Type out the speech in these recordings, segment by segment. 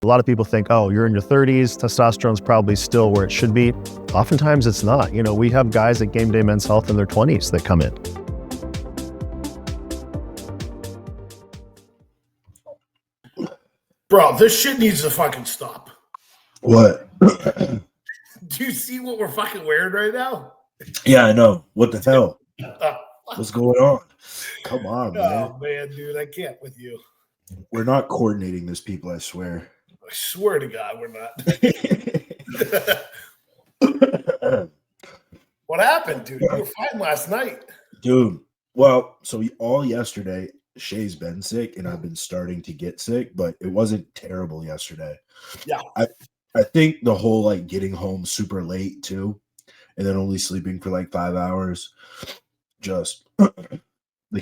A lot of people think, oh, you're in your 30s, testosterone's probably still where it should be. Oftentimes it's not. We have guys at Game Day Men's Health in their 20s that come in. Bro, this shit needs to fucking stop. What? Do you see what we're fucking wearing right now? Yeah, I know. What the hell? What's going on? Come on, man. Oh, man, dude, I can't with you. We're not coordinating this, people, I swear. I swear to God, we're not. What happened, dude? You were fine last night. Dude, well, so all yesterday, Shay's been sick, and I've been starting to get sick, but it wasn't terrible yesterday. Yeah. I think the whole, like, getting home super late, too, and then only sleeping for, like, 5 hours, just the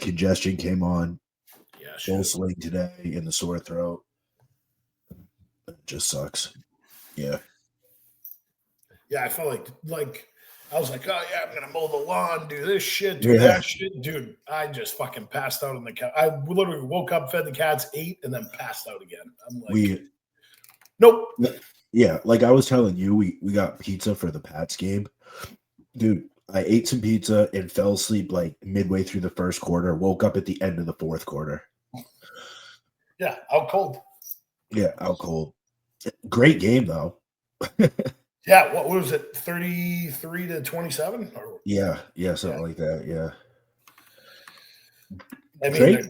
congestion came on. Yeah, full sling today in the sore throat. It just sucks. Yeah. Yeah, I felt like I was like, oh yeah, I'm gonna mow the lawn, do this shit, do that shit, dude. I just fucking passed out on the couch. I literally woke up, fed the cats, ate, and then passed out again. I'm like, nope. Yeah, like I was telling you, we got pizza for the Pats game, dude. I ate some pizza and fell asleep like midway through the first quarter. Woke up at the end of the fourth quarter. Yeah, out cold. Yeah, out cold. Great game though. Yeah, what was it? 33-27? Yeah, something like that. Yeah. I mean,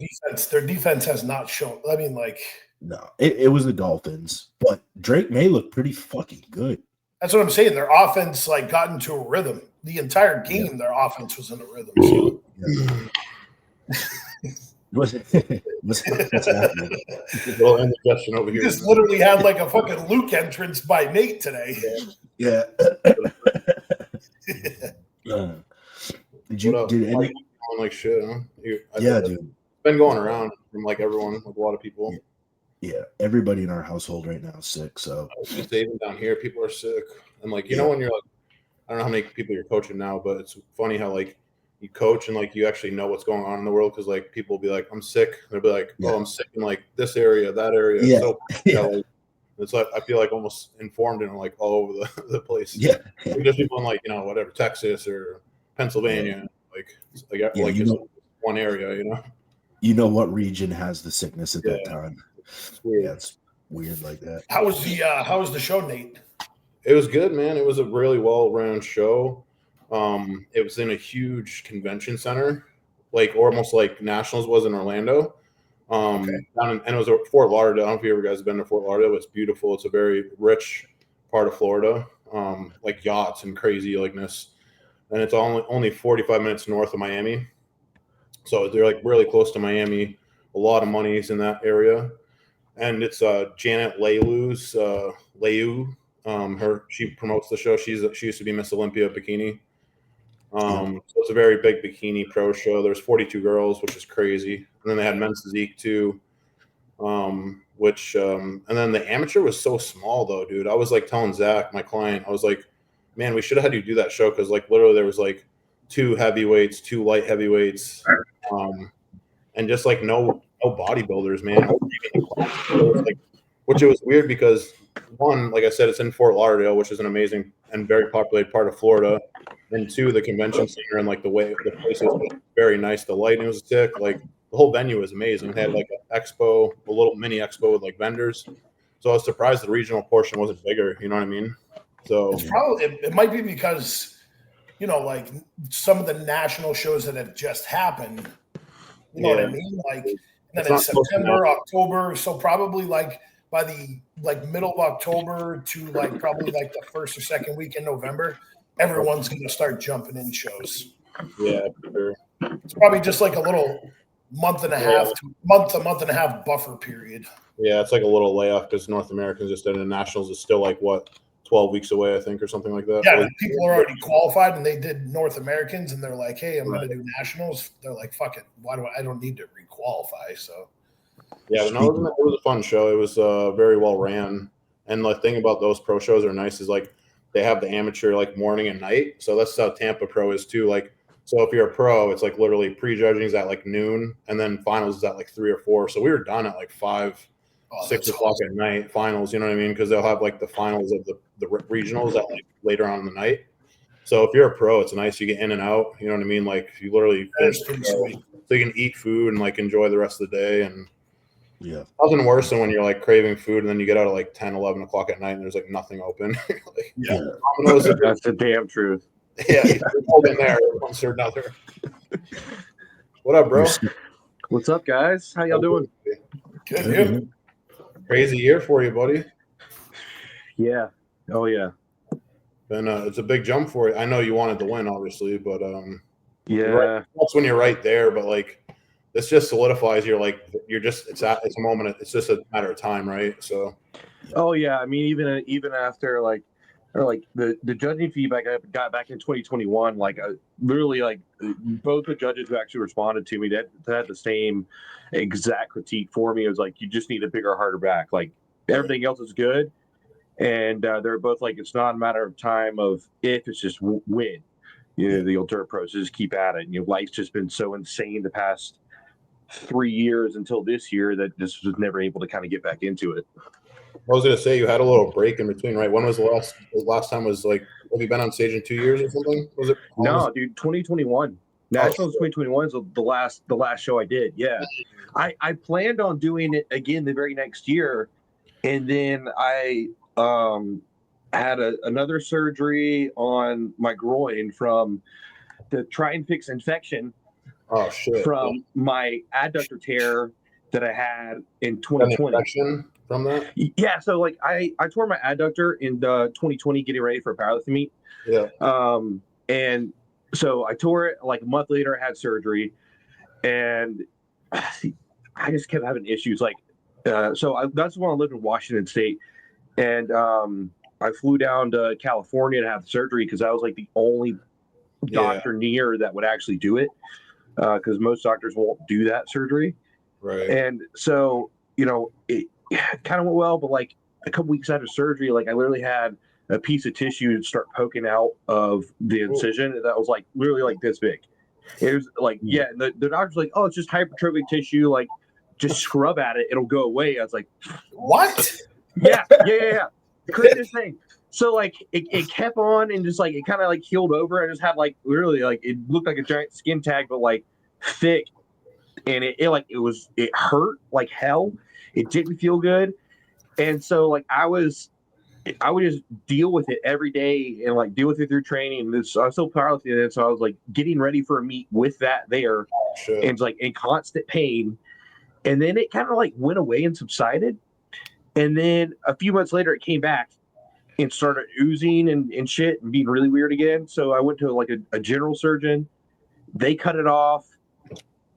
their defense has not shown. I mean, like, no, it was the Dolphins, but Drake May looked pretty fucking good. That's what I'm saying. Their offense like got into a rhythm. The entire game, their offense was in a rhythm. So. What's happening? Little indigestion over here. You just literally had like a fucking Luke entrance by Nate today. Yeah. Did any like shit? Huh? Yeah, dude. It's been going around from like everyone, like a lot of people. Yeah, everybody in our household right now is sick. So even down here, people are sick. And like you know when you're like, I don't know how many people you're coaching now, but it's funny how like you coach and like you actually know what's going on in the world because like people will be like, I'm sick. They'll be like, oh, I'm sick in like this area, that area. Yeah. So like, it's like I feel like almost informed and like all over the place. Yeah. There's people in like whatever Texas or Pennsylvania, like just one area, You know what region has the sickness at that time. It's weird. Yeah, it's weird like that. How was the show, Nate? It was good, man. It was a really well-run show. It was in a huge convention center, like almost like Nationals was in Orlando. And it was at Fort Lauderdale. I don't know if you ever guys have been to Fort Lauderdale. It's beautiful. It's a very rich part of Florida, like yachts and crazy likeness. And it's only 45 minutes north of Miami. So they're like really close to Miami. A lot of money is in that area. And it's Janet Leillou's she promotes the show. She used to be Miss Olympia bikini. So it's a very big bikini pro show. There's 42 girls, which is crazy. And then they had men's physique too. And then the amateur was so small though, dude. I was like telling Zach, my client, I was like, man, we should have had you do that show because like literally there was like 2 heavyweights, 2 light heavyweights, and just like no bodybuilders, man. Which it was weird because one, like I said, it's in Fort Lauderdale, which is an amazing and very populated part of Florida. And 2, the convention center and like the place was very nice. The lighting was sick. Like the whole venue was amazing. It had like an expo, a little mini expo with like vendors. So I was surprised the regional portion wasn't bigger. You know what I mean? So it's probably it might be because like some of the national shows that have just happened. You know what I mean? Like and then in September, October. So probably like by the middle of October to like probably like the first or second week in November, everyone's going to start jumping in shows. Yeah, for sure. It's probably just like a little month and a half buffer period. Yeah, it's like a little layoff because North Americans just did, and Nationals is still like 12 weeks away, I think, or something like that. Yeah, like, people are already qualified and they did North Americans and they're like, hey, I'm going to do Nationals. They're like, fuck it. I don't need to requalify. So yeah, but no, it was a fun show. It was very well ran. And the thing about those pro shows are nice is like they have the amateur like morning and night. So that's how Tampa Pro is too. Like, so if you're a pro, it's like literally pre-judging is at like noon and then finals is at like 3 or 4. So we were done at like 5. 6 o'clock at night finals. You know what I mean? Because they'll have like the finals of the regionals at like later on in the night. So if you're a pro, it's nice you get in and out. You know what I mean? Like you literally finish pretty sweet. so you can eat food and like enjoy the rest of the day. And Yeah. nothing worse than when you're like craving food and then you get out at like 10, 11 o'clock at night and there's like nothing open. Like, Yeah. That's the damn truth. Yeah, you're holding there once or another. What up, bro? What's up, guys? How y'all doing? Good. Crazy year for you, buddy. Yeah. Oh yeah. And it's a big jump for you. I know you wanted to win, obviously, but Yeah. that's when you're right there. But like, this just solidifies you're just it's a moment. It's just a matter of time, right? So. Oh yeah. I mean, even after the judging feedback I got back in 2021, like literally like both the judges who actually responded to me that had the same exact critique for me. It was like, you just need a bigger, harder back. Like everything else is good. And they're both like, it's not a matter of time of if, it's just when. You know, the old dirt pros just keep at it. You know, life's just been so insane the past 3 years until this year that just was never able to kind of get back into it. I was gonna say you had a little break in between, right? When was the last time was like, have you been on stage in 2 years or something? Was it? No, dude, 2021. Nationals 2021 is the last show I did. Yeah. I planned on doing it again the very next year. And then I had another surgery on my groin from the try and fix infection. Oh shit! From my adductor tear that I had in 2020. Infection from that? Yeah, so like I tore my adductor in 2020 getting ready for a powerlifting meet. Yeah. And so I tore it like a month later. I had surgery, and I just kept having issues. Like, so that's when I lived in Washington State, and I flew down to California to have the surgery because I was like the only doctor near that would actually do it, because most doctors won't do that surgery. Right. And so, you know, it kind of went well, but like a couple weeks after surgery, like I literally had a piece of tissue start poking out of the incision that was like literally like this big. It was like, yeah, the doctor's like, oh, it's just hypertrophic tissue, like just scrub at it, it'll go away. I was like, what? Yeah. Craziest thing. So like it kept on and just like it kind of like healed over. I just had like literally like it looked like a giant skin tag, but like thick, and it hurt like hell. It didn't feel good, and so like I would just deal with it every day and like deal with it through training. I was still powerlifting, and so I was like getting ready for a meet with that there, and it's like in constant pain. And then it kind of like went away and subsided, and then a few months later it came back and started oozing and shit and being really weird again. So I went to like a general surgeon. They cut it off.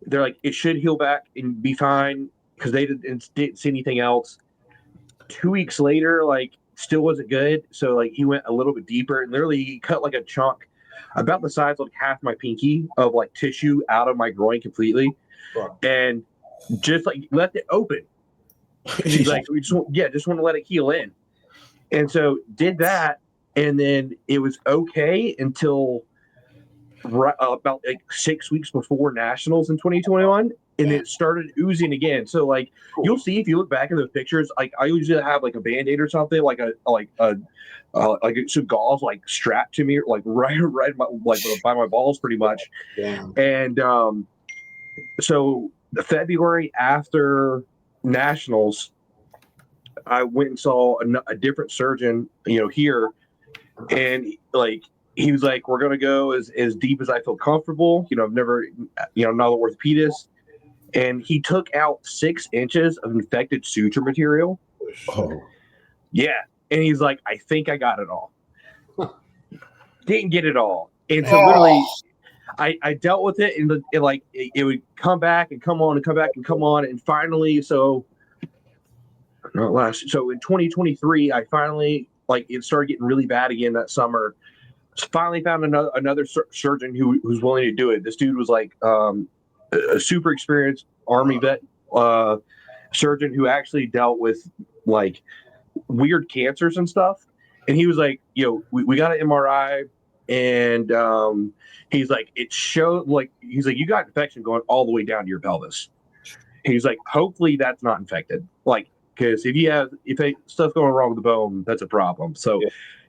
They're like, it should heal back and be fine because they didn't see anything else. 2 weeks later, like still wasn't good. So like he went a little bit deeper and literally he cut like a chunk about the size of like half my pinky of like tissue out of my groin completely. And just like left it open. And he's like, just want to let it heal in. And so did that, and then it was okay until about like 6 weeks before nationals in 2021, and it started oozing again. So like you'll see if you look back in those pictures, like I usually have like a Band-Aid or something, like some gauze like strapped to me, like right by my balls, pretty much. Damn. And so the February after nationals, I went and saw a different surgeon, you know, here, and like he was like, "We're gonna go as deep as I feel comfortable." You know, I've never, you know, I'm not an orthopedist, and he took out 6 inches of infected suture material. Oh, yeah, and he's like, "I think I got it all." Didn't get it all, and so literally, I dealt with it, and like it would come back and come on and come back and come on, and finally, so in 2023, I finally like it started getting really bad again that summer. Finally found another surgeon who's willing to do it. This dude was like a super experienced Army vet surgeon who actually dealt with like weird cancers and stuff. And he was like, "Yo, we got an MRI." And he's like, it showed like, he's like, you got infection going all the way down to your pelvis. He's like, hopefully that's not infected. Like, because if stuff's going wrong with the bone, that's a problem. So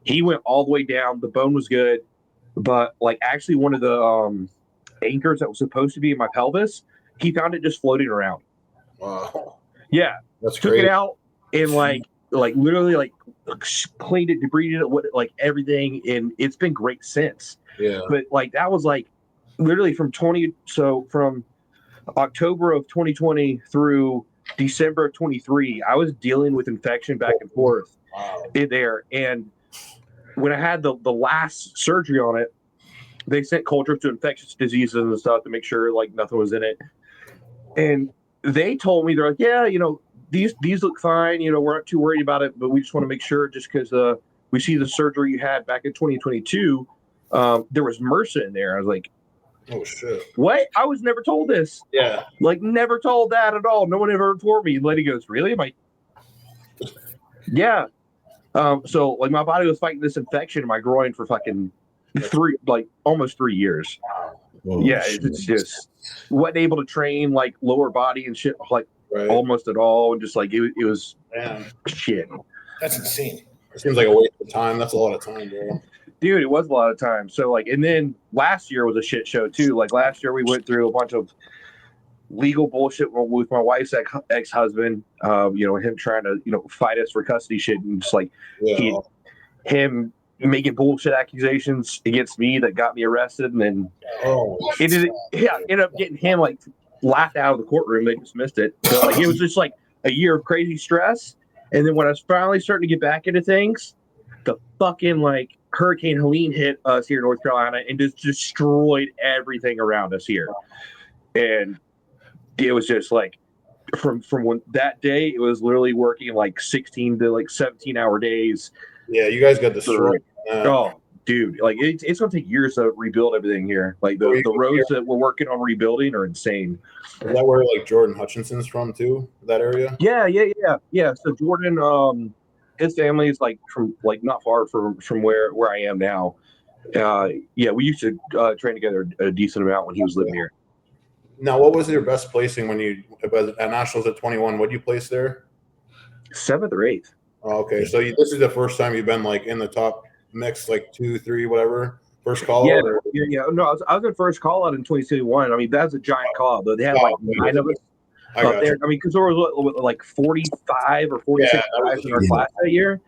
he went all the way down. The bone was good, but like actually one of the anchors that was supposed to be in my pelvis, he found it just floating around. Wow. Yeah, That's took great. it out and like literally like cleaned it, debrided it, like everything, and it's been great since. Yeah. But like that was like literally from October of 2020 through December of 23, I was dealing with infection back and forth in there. And when I had the last surgery on it, they sent cultures to infectious diseases and stuff to make sure like nothing was in it. And they told me, they're like, yeah, you know, these look fine. You know, we're not too worried about it, but we just want to make sure just because we see the surgery you had back in 2022, there was MRSA in there. I was like, oh shit! What? I was never told this. Yeah, like never told that at all. No one ever told me. And lady goes, really? I'm like, yeah. So like my body was fighting this infection in my groin for fucking almost 3 years. Whoa, yeah, shit. it's just wasn't able to train like lower body and shit like almost at all, and just like it was shit. That's insane. It seems like a waste of time. That's a lot of time, bro. Dude, it was a lot of time. So like, and then last year was a shit show too. Like last year we went through a bunch of legal bullshit with my wife's ex-husband, you know, him trying to, you know, fight us for custody shit, and just like him making bullshit accusations against me that got me arrested, and then ended up getting him like laughed out of the courtroom. They dismissed it. So like it was just like a year of crazy stress. And then when I was finally starting to get back into things, the fucking like Hurricane Helene hit us here in North Carolina and just destroyed everything around us here. And it was just like from when that day, it was literally working like 16 to like 17-hour days. Yeah, you guys got destroyed. Oh, dude, like it's gonna take years to rebuild everything here. Like the roads that we're working on rebuilding are insane. Is that where like Jordan Hutchinson's from too? That area? Yeah. So Jordan, his family is like from like not far from where I am now. Yeah, we used to train together a decent amount when he was living here. Now, what was your best placing when you at nationals at 21? What did you place there? 7th or 8th. Oh, okay, so this is the first time you've been like in the top mix, like 2, 3, whatever. First call out? Yeah. No, I was in first call out in 2021. I mean, that's a giant call out, though. They had like 9 of us up there. I mean, because there was like 45 or 46 guys in our class that year.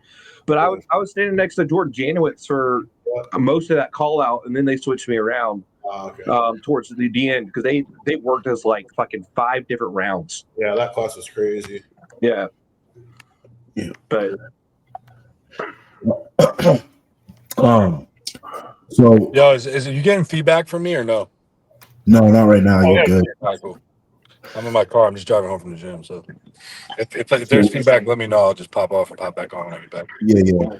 But I was standing next to Jordan Janowitz for most of that call out, and then they switched me around towards the end because they worked us like fucking 5 different rounds. Yeah, that class is crazy. Yeah. But so yo, is you getting feedback from me or no? No, not right now. You're good. All right, cool. I'm in my car. I'm just driving home from the gym. So if there's feedback, let me know. I'll just pop off and pop back on when I get back. Yeah.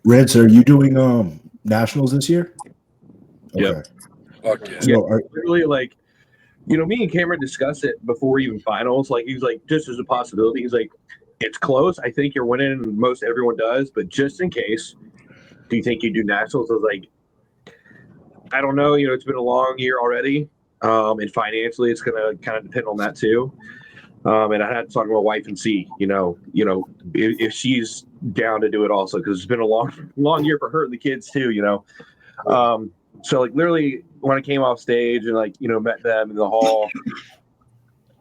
Rance, are you doing nationals this year? Okay. Fuck yeah. So really, like, you know, me and Cameron discussed it before even finals. Like, he's like, just as a possibility, he's like, it's close. I think you're winning, and most everyone does, but just in case, do you think you do nationals? I was like, I don't know. You know, it's been a long year already, and financially, it's going to kind of depend on that too. And I had to talk to my wife and see, you know, if she's down to do it also, because it's been a long year for her and the kids too. You know, so like literally when I came off stage and like, you know, met them in the hall.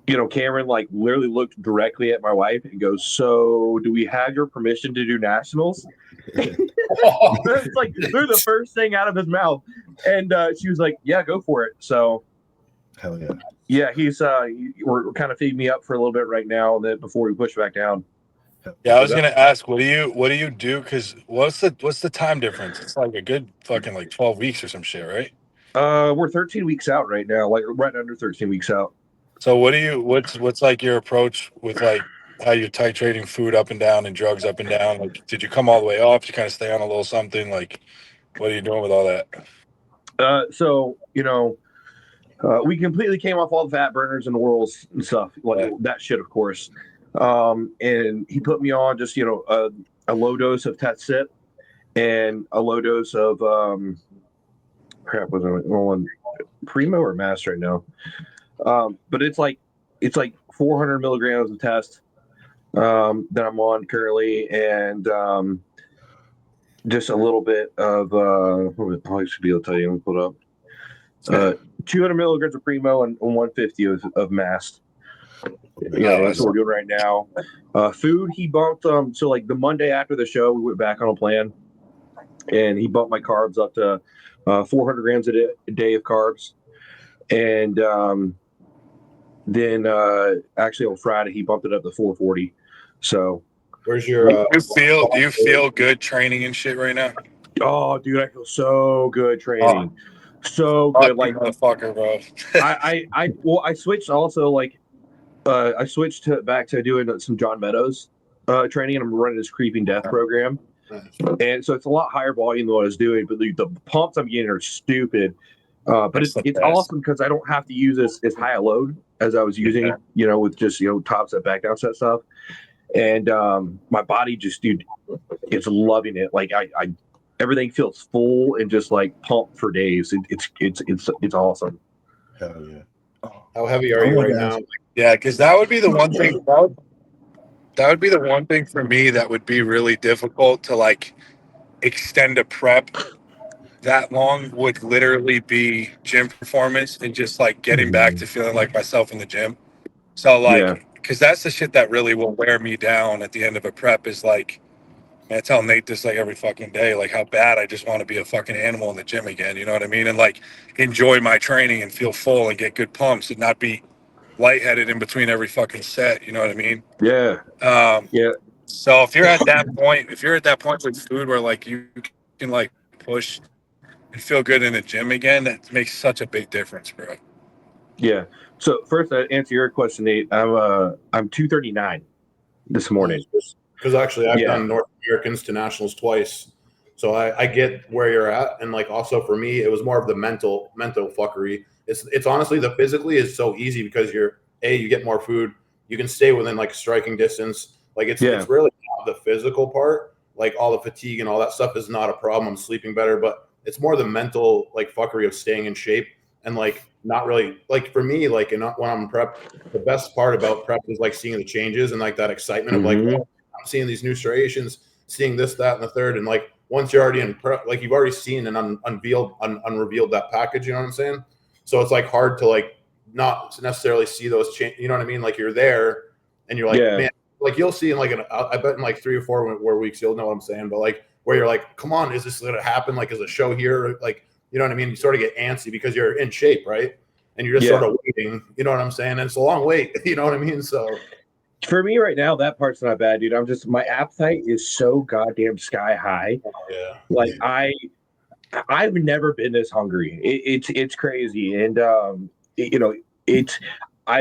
You know, Cameron like literally looked directly at my wife and goes, "So, do we have your permission to do nationals?" It's like they're the first thing out of his mouth, and she was like, "Yeah, go for it." So, hell yeah, yeah. We're kind of feeding me up for a little bit right now, and then before we push back down. Yeah, I was gonna ask, what do you do? Because what's the time difference? It's like a good fucking like 12 weeks or some shit, right? We're 13 weeks out right now, like right under 13 weeks out. So what's like your approach with like how you're titrating food up and down and drugs up and down? Like, did you come all the way off? Did you kind of stay on a little something? Like, what are you doing with all that? So, you know, we completely came off all the fat burners and the whirls and stuff, like that shit, of course. And he put me on just, you know, a low dose of Tetsit and a low dose of crap, was it on Primo or Mass right now? But it's like 400 milligrams of test, that I'm on currently, and just a little bit of I should be able to tell you. I'm put up 200 milligrams of Primo and 150 of Mast. That's what we're doing right now. Food, he bumped so like the Monday after the show, we went back on a plan, and he bumped my carbs up to 400 grams a day of carbs, and then actually on Friday he bumped it up to 440. So where's your do you feel good training and shit right now? oh dude, I feel so good training. So good, like motherfucker, bro. I switched also, like I switched back to doing some John Meadows training, and I'm running this Creeping Death program. And so it's a lot higher volume than what I was doing, but the pumps I'm getting are stupid. But it's awesome because I don't have to use as high a load as I was using, with just top set, back down set stuff. And my body just, dude, it's loving it. Like I everything feels full and just like pumped for days. It's awesome. Hell yeah. How heavy are you right now? Yeah, because that would be the one thing. That would be the one thing for me that would be really difficult to like extend a prep that long. Would literally be gym performance and just like getting back to feeling like myself in the gym. So like, because that's the shit that really will wear me down at the end of a prep is like, man, I tell Nate this like every fucking day, like how bad I just want to be a fucking animal in the gym again. You know what I mean? And like enjoy my training and feel full and get good pumps and not be lightheaded in between every fucking set. You know what I mean? Yeah. So if you're at that point, with food where like you can like push and feel good in the gym again, that makes such a big difference, bro. Yeah. So first, to answer your question, Nate, I'm 239 this morning. Because actually, I've done North Americans to nationals twice, so I get where you're at. And like also for me, it was more of the mental fuckery. It's honestly the physically is so easy because you get more food, you can stay within like striking distance. Like it's really not the physical part. Like all the fatigue and all that stuff is not a problem. I'm sleeping better, but it's more the mental like fuckery of staying in shape and like not really like for me like when I'm in prep, the best part about prep is like seeing the changes and like that excitement of like I'm seeing these new striations, seeing this, that, and the third, and like once you're already in prep, like you've already seen and unrevealed that package. You know what I'm saying? So it's like hard to like not necessarily see those change. You know what I mean? Like you're there and you're like, man, like you'll see in like I bet in like 3 or 4 weeks you'll know what I'm saying. But like where you're like, come on, is this gonna happen? Like is a show here? Like you know what I mean? You sort of get antsy because you're in shape, right? And you're just sort of waiting. You know what I'm saying? And it's a long wait. You know what I mean? So. For me right now, that part's not bad, dude. My appetite is so goddamn sky high. Yeah. Like I've never been this hungry. It's crazy. And I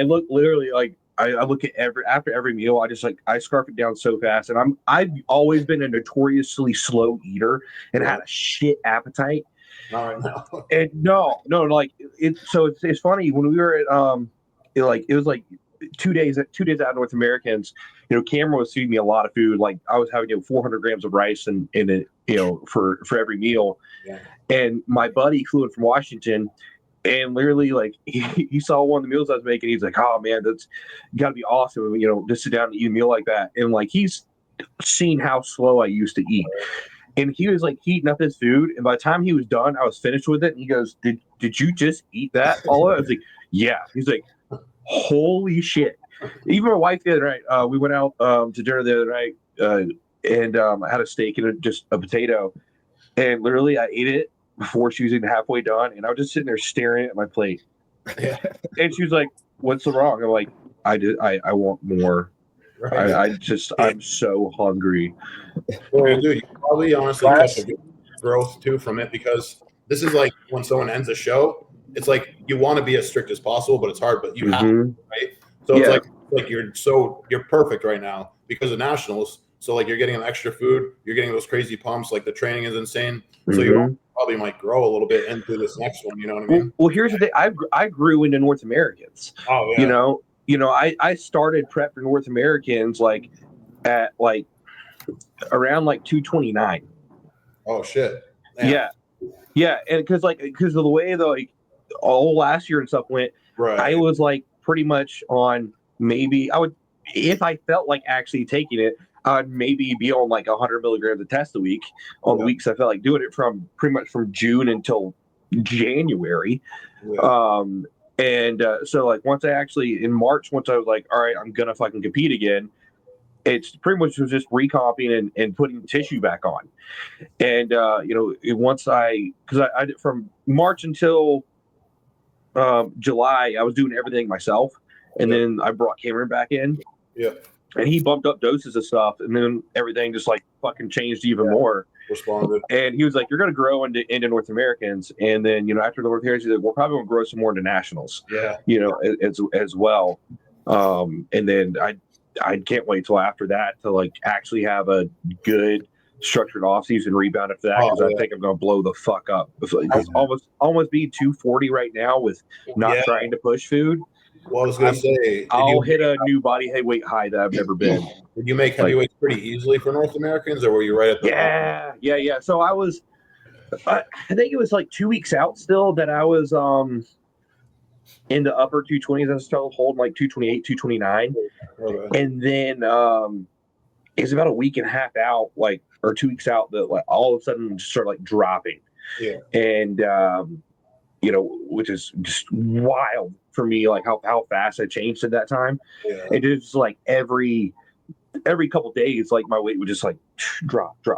look literally like I look at after every meal, I scarf it down so fast. And I've always been a notoriously slow eater and had a shit appetite. Not right now. And no, like it's funny when we were at it was like 2 days out of North Americans, Cameron was feeding me a lot of food. Like I was having 400 grams of rice in it, for every meal. Yeah. And my buddy flew in from Washington, and literally like he saw one of the meals I was making. He's like, "Oh man, that's gotta be awesome, just sit down and eat a meal like that." And like he's seen how slow I used to eat. And he was like heating up his food, and by the time he was done, I was finished with it. And he goes, "Did you just eat that all of it?" I was like, "Yeah." He's like, holy shit. Even my wife the other night, we went out to dinner the other night, and I had a steak and just a potato, and literally I ate it before she was even halfway done, and I was just sitting there staring at my plate. And she was like, "What's wrong?" I'm like, I want more. Right. I'm so hungry. Well, dude, you probably honestly catch a good growth too from it, because this is like when someone ends a show, it's like you want to be as strict as possible, but it's hard, but you have to, right? So it's like you're perfect right now because of nationals. So like you're getting an extra food, you're getting those crazy pumps, like the training is insane. So you probably might grow a little bit into this next one. You know what I mean? Well, here's the thing. I grew into North Americans. Oh yeah. I started prep for North Americans like at like around like 229. Oh shit. Damn. Yeah, and because of the way all last year and stuff went, right. I was like pretty much on maybe I would if I felt like actually taking it, I'd maybe be on like 100 milligrams of test a week on the weeks I felt like doing it from pretty much from June until January. So like once I actually in March, once I was like, all right, I'm gonna fucking compete again, it's pretty much just recomping and putting tissue back on. And once because I did from March until July, I was doing everything myself, and then I brought Cameron back in. And he bumped up doses of stuff, and then everything just like fucking changed even more. Responded. And he was like, "You're going to grow into North Americans, and then after the North Americans, we're probably going to grow some more into nationals. As well. And then I can't wait till after that to like actually have a good structured offseason rebound after that, because I think I'm going to blow the fuck up. It's almost be 240 right now with not trying to push food. Well, I was going to say, I'll hit a new body weight high that I've never been. Did you make heavyweights pretty easily for North Americans, or were you right at the Yeah. So I think it was like 2 weeks out still that I was in the upper 220s. I was still holding like 228, 229. Okay. And then it was about a week and a half out, like, or 2 weeks out, that like all of a sudden just started like dropping. Yeah. And which is just wild for me, like how fast I changed at that time. Yeah. And it was like every couple of days, like my weight would just like drop. There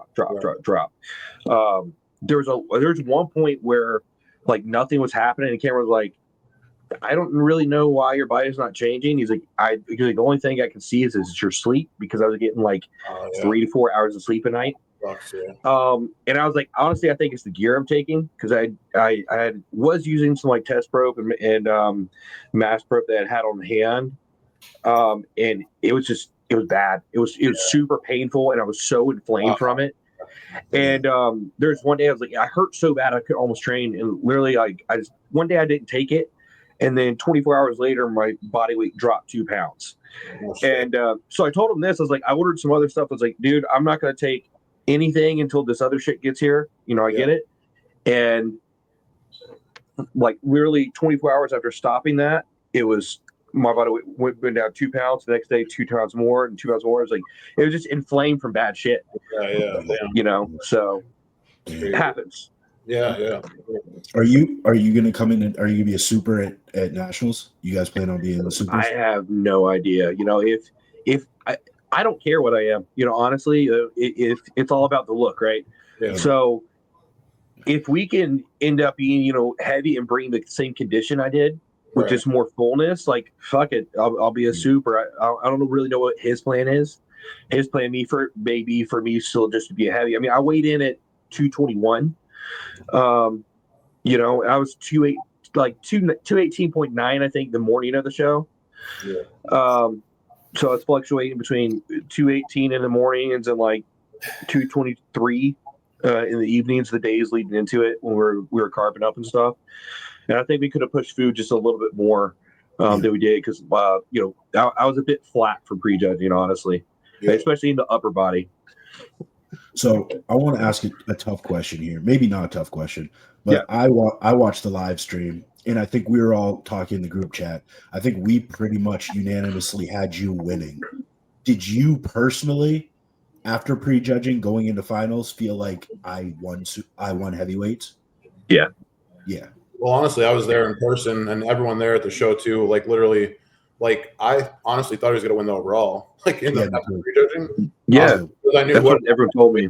was one point where like nothing was happening, and Cameron was like, I don't really know why your body's not changing. He's like, because the only thing I can see is your sleep, because I was getting like 3 to 4 hours of sleep a night. And I was like, honestly, I think it's the gear I'm taking, because I was using some like test probe and mass probe that I had on hand, and it was bad. It was super painful, and I was so inflamed from it. And there's one day I was like, I hurt so bad I could almost train, and literally one day I didn't take it, and then 24 hours later my body weight dropped 2 pounds. And so I told him this. I was like, I ordered some other stuff. I was like, dude, I'm not going to take anything until this other shit gets here. I get it. And like literally 24 hours after stopping that, it was my body weight went down 2 pounds. The next day, 2 pounds more, and 2 pounds more. It was just inflamed from bad shit. So it happens. Yeah. Are you gonna come in and are you gonna be a super at nationals? You guys plan on being the super? I have no idea. If I don't care what I am. Honestly, if it's all about the look, right? Yeah. So if we can end up being heavy and bring the same condition I did with just more fullness, like fuck it, I'll be a super. I don't really know what his plan is. His plan may be for me still just to be a heavy. I mean, I weighed in at 221. I was 218.9, I think, the morning of the show. Yeah. So it's fluctuating between 218 in the mornings and like 223 in the evenings, the days leading into it when we were carving up and stuff. And I think we could have pushed food just a little bit more than we did, because I was a bit flat for prejudging, honestly, especially in the upper body. So I want to ask a tough question here. Maybe not a tough question, but I watched the live stream, and I think we were all talking in the group chat. I think we pretty much unanimously had you winning. Did you personally, after prejudging going into finals, feel like I won heavyweights? Yeah. Yeah. Well, honestly, I was there in person, and everyone there at the show too. Like literally, like I honestly thought he was going to win the overall. Like in the prejudging. Yeah, I knew what everyone told me.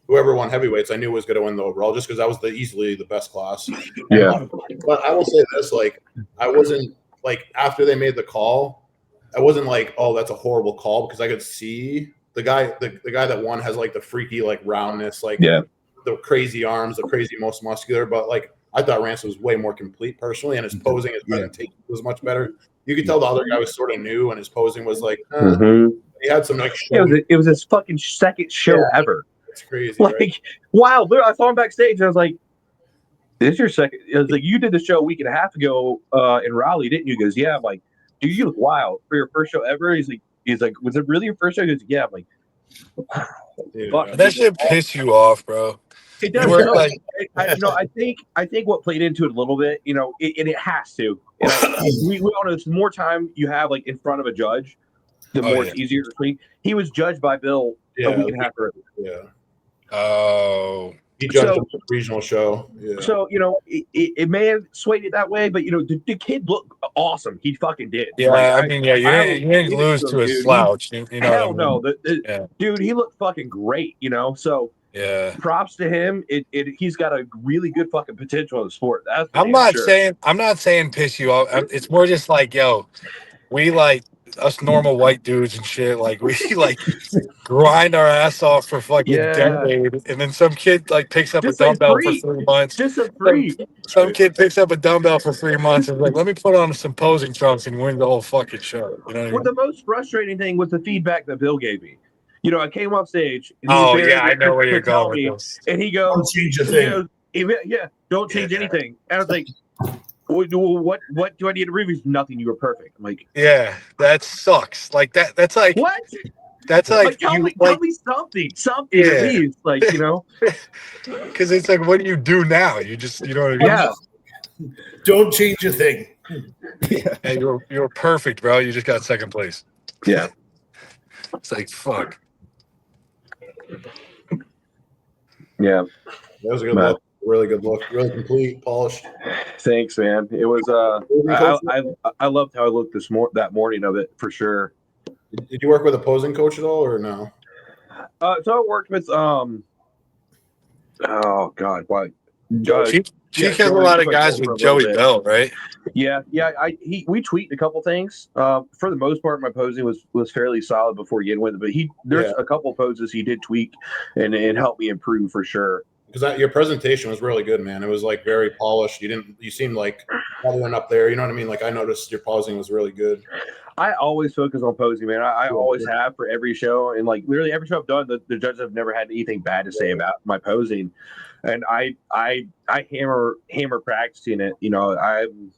Whoever won heavyweights, I knew was going to win the overall, just because that was easily the best class. Yeah. But I will say this: like, I wasn't like after they made the call, I wasn't like, oh, that's a horrible call, because I could see the guy that won has like the freaky like roundness, like the crazy arms, the crazy most muscular. But like I thought Ranson was way more complete personally, and his posing, his presentation was much better. You could tell the other guy was sort of new, and his posing was like, he had some like. It was his fucking second show ever. It's crazy. Like, right? wow! I saw him backstage, and I was like, "This is your second?" I was like, "You did the show a week and a half ago in Raleigh, didn't you?" He goes, "Yeah." I'm like, "Dude, you look wild for your first show ever." He's like, "Was it really your first show?" He goes, "Yeah." I'm like, fuck. That shit piss you off, bro. It does. I think what played into it a little bit, and it has to. We all know the more time you have like in front of a judge, the more it's easier to clean. He was judged by Bill a week and a after. Yeah. Oh. He judged the regional show. Yeah. So, it may have swayed it that way, but, the kid looked awesome. He fucking did. Yeah, you didn't lose to a slouch. Hell no. Dude, he looked fucking great, So yeah, props to him. He's got a really good fucking potential in the sport. That's I'm not saying piss you off. It's more just like, yo, we like us normal white dudes and shit. Like we like grind our ass off for fucking decade, and then some kid like picks up a dumbbell for 3 months. Just a free. Some kid picks up a dumbbell for 3 months and is like, let me put on some posing trunks and win the whole fucking show. You know what I mean? The most frustrating thing was the feedback that Bill gave me. I came off stage. And I know where you're going with this. And he goes, "Don't change a thing." Don't change anything. And I was like, what do I need to review? Nothing. You were perfect. I'm like, yeah, that sucks. Like that's like what? That's like tell me something at least, because it's like, what do you do now? You just, you know what I mean? Yeah. Don't change a thing. Hey, you're perfect, bro. You just got second place. Yeah. It's like, fuck. Yeah. That was a good look. Really good look. Really complete, polished. Thanks, man. It was I loved how I looked that morning of it for sure. Did you work with a posing coach at all or no? So I worked with oh god, what? She has a lot of guys with Joey Bell, right? Yeah. We tweaked a couple things. For the most part, my posing was fairly solid before getting with it, but there's a couple poses he did tweak and it helped me improve for sure. Because your presentation was really good, man. It was like very polished. You seemed like everyone up there. You know what I mean? Like I noticed your posing was really good. I always focus on posing, man. I always have for every show, and like literally every show I've done, the judges have never had anything bad to say about my posing, and I hammer practicing it. I'm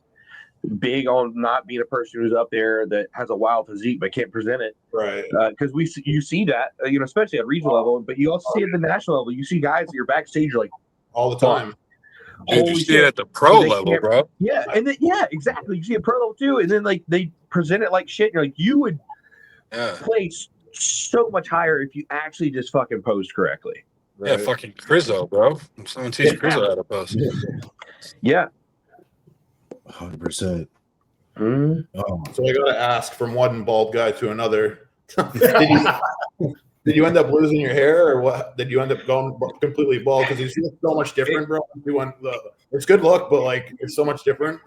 big on not being a person who's up there that has a wild physique but can't present it, right? Because you see that, especially at regional level, but you also see it at the national level. You see guys that you're backstage like all the time. Dude, you see it at the pro level, bro. Yeah, and then exactly. You see a pro level too, and then like they present it like shit. And you're like, you would place so much higher if you actually just fucking posed correctly. Right? Yeah, fucking Crizzo, bro. Someone teach Crizzo how to pose. Yeah, 100%. So I gotta ask, from one bald guy to another, did you end up losing your hair, or what? Did you end up going completely bald? Because you look so much different, bro. It's good look, but like it's so much different.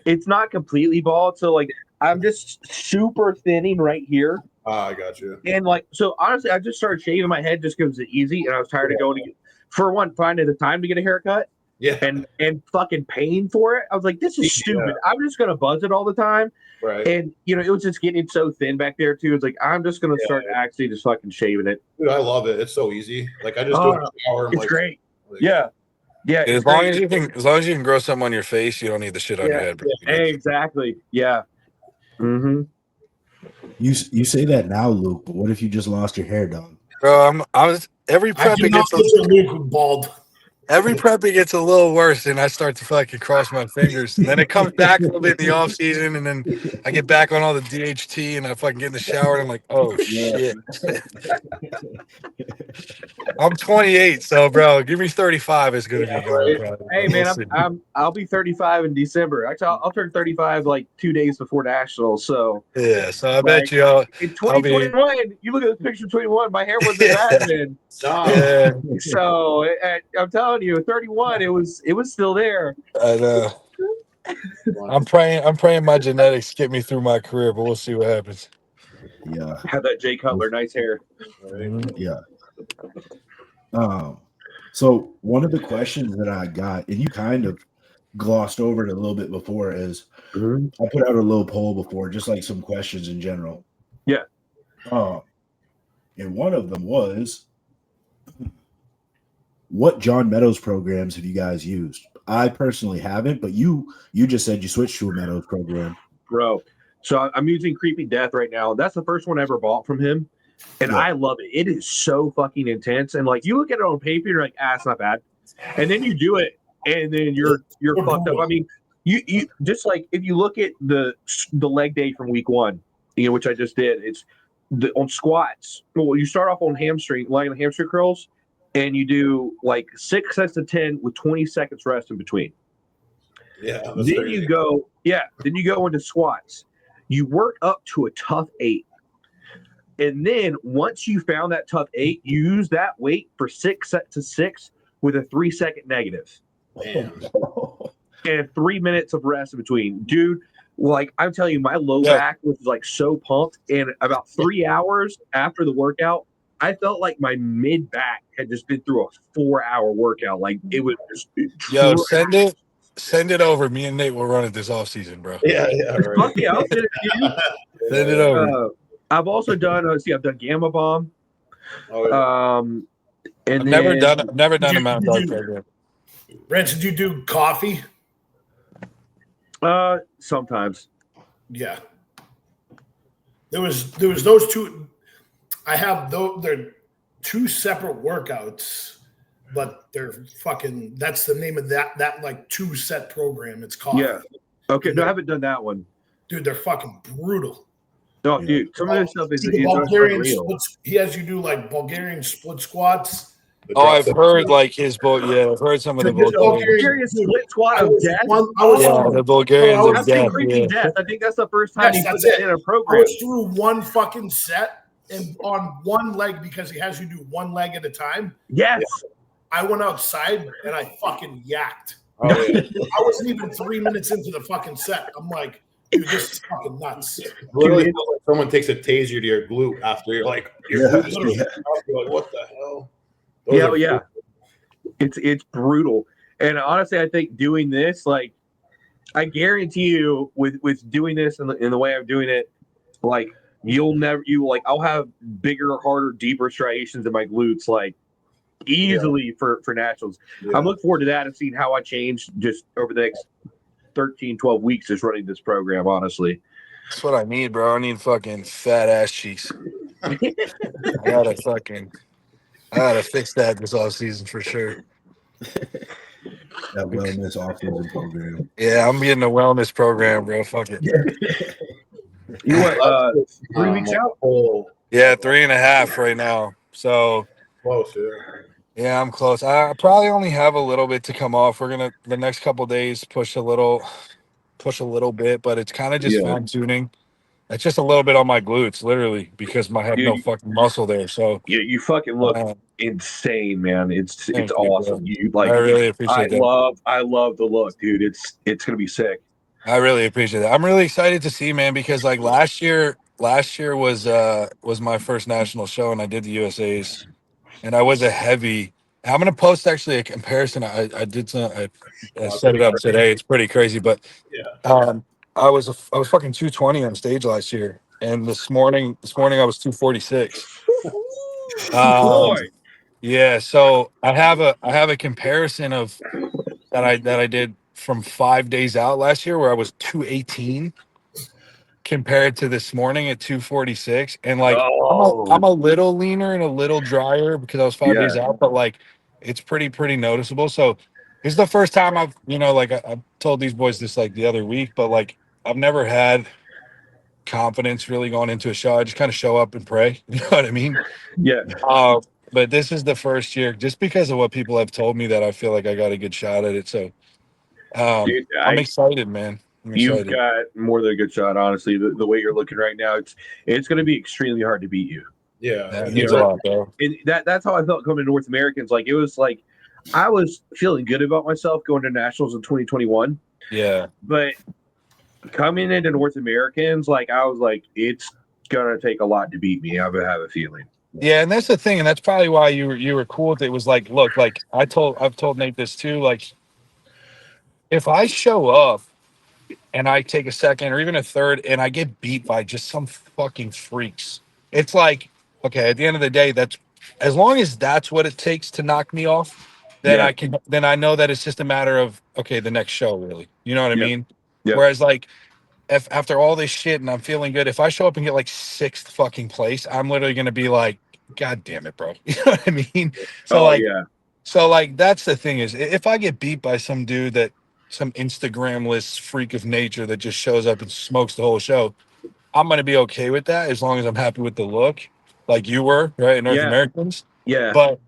It's not completely bald, so like I'm just super thinning right here. I got you. And like, so honestly, I just started shaving my head just because it's easy, and I was tired of going to finding the time to get a haircut. Yeah. And fucking paying for it. I was like, this is stupid. I'm just gonna buzz it all the time. Right. And it was just getting so thin back there too. It's like I'm just gonna start actually just fucking shaving it. Dude, I love it. It's so easy. Like I just do it in the shower. It's great. Yeah. As long as you can grow something on your face, you don't need the shit on your head. Yeah. Exactly. Yeah. Mm-hmm. You say that now, Luke, but what if you just lost your hair, dog? Bro, every prep it gets Luke bald. Every prep it gets a little worse, and I start to fucking cross my fingers. And then it comes back a little bit in the off season, and then I get back on all the DHT, and I fucking get in the shower, and I'm like, oh shit. I'm 28, so bro, give me 35. It's gonna be good. Bro. Hey man, I'll be 35 in December. Actually, I'll turn 35 like 2 days before nationals. So yeah, so I bet you in 2021, you look at the picture of 21, my hair wasn't bad then. Yeah. So I'm telling you, 31, it was still there. I know. I'm praying my genetics get me through my career, but we'll see what happens. Yeah. Have that Jay Cutler, nice hair. Yeah. So one of the questions that I got, and you kind of glossed over it a little bit before, is I put out a little poll before, just like some questions in general. Yeah. And one of them was, what John Meadows programs have you guys used? I personally haven't, but you just said you switched to a Meadows program. Bro, so I'm using Creepy Death right now. That's the first one I ever bought from him, and I love it. It is so fucking intense, and like you look at it on paper, you're like, it's not bad, and then you do it, and then you're fucked up. I mean, you just like if you look at the leg day from week 1, which I just did. It's on squats. Well, you start off on lying on hamstring curls, and you do like 6 sets of 10 with 20 seconds rest in between. Yeah. Then you go into squats. You work up to a tough 8. And then once you found that tough 8, you use that weight for 6 sets of 6 with a 3-second negative. Damn. And 3 minutes of rest in between. Dude, like I'm telling you, my low back was like so pumped. And about 3 hours after the workout, I felt like my mid back had just been through a 4-hour workout. Like it was just Send it over. Me and Nate will run it this off season, bro. Yeah, right. Fuck yeah, I'll send it to you. Send it over. I've also done I've done Gamma Bomb. Oh, yeah. And I've never done a Mount Dark program. Ranson, did you do coffee? Sometimes. Yeah. There was those two. I have those. They're 2 separate workouts, but they're fucking. That's the name of that like 2-set program. It's called. Yeah. Okay. No, I haven't done that one. Dude, they're fucking brutal. No, dude. Some of this stuff is Bulgarian unreal. splits. He has you do like Bulgarian split squats. Oh, I've heard like his boat. Yeah, I've heard some of the Bulgarian split squat of death. The Bulgarians of death. Creepy death. I think that's the first time he put it in a I program. was through one fucking set and on one leg because he has you do one leg at a time. Yes. I went outside and I fucking yacked. Oh, yeah. I wasn't even 3 minutes into the fucking set. I'm like, dude, this is fucking nuts. Literally, feels like someone takes a taser to your glute after you're like, your glute is you're like, what the hell? Yeah. It's brutal. And honestly, I think doing this, like, I guarantee you, with doing this in the way I'm doing it, like, I'll have bigger, harder, deeper striations in my glutes, like, easily for nationals. Yeah. I'm looking forward to that and seeing how I change just over the next 13, 12 weeks just running this program, honestly. That's what I need, bro. I need fucking fat ass cheeks. I gotta fix that this off season for sure. That wellness off-season program. Yeah, I'm getting a wellness program, bro. Fuck it. You what? 3 weeks out? Yeah, 3.5 right now. So Close, yeah, I'm close. I probably only have a little bit to come off. We're gonna the next couple of days push a little bit, but it's kind of just fine tuning. It's just a little bit on my glutes, literally, because I have no fucking muscle there. So yeah, you fucking look insane, man. It's awesome. You like. I really appreciate that. I love the look, dude. It's gonna be sick. I really appreciate that. I'm really excited to see, man, because like last year was my first national show, and I did the USA's, and I was a heavy. I'm gonna post actually a comparison. I set it up today. It's pretty crazy, but I was fucking 220 on stage last year, and this morning I was 246. Yeah, so I have a comparison of that I did from 5 days out last year where I was 218 compared to this morning at 246, and like I'm a little leaner and a little drier because I was 5 days out, but like it's pretty noticeable. So this is the first time I've I told these boys this like the other week, but like I've never had confidence really going into a show. I just kind of show up and pray. You know what I mean? Yeah. But this is the first year, just because of what people have told me, that I feel like I got a good shot at it. So dude, I'm excited, man. You've got more than a good shot, honestly. The way you're looking right now, it's going to be extremely hard to beat you. Yeah, that means a lot, bro. And that's how I felt coming to North Americans. Like it was like I was feeling good about myself going to nationals in 2021. Yeah, but coming into North Americans, like I was like, it's gonna take a lot to beat me. I have a feeling. Yeah, and that's the thing, and that's probably why you were cool with it. Was like, look, like I've told Nate this too. Like, if I show up and I take a second or even a third and I get beat by just some fucking freaks, it's like, okay, at the end of the day, that's as long as that's what it takes to knock me off, then then I know that it's just a matter of, okay, the next show, really. You know what I mean? Yeah. Whereas like if after all this shit and I'm feeling good, if I show up and get like 6th fucking place, I'm literally gonna be like, God damn it, bro. You know what I mean? So like that's the thing, is if I get beat by some dude, that some Instagram-less freak of nature that just shows up and smokes the whole show, I'm gonna be okay with that as long as I'm happy with the look, like you were, right? North Yeah. Americans. Yeah. But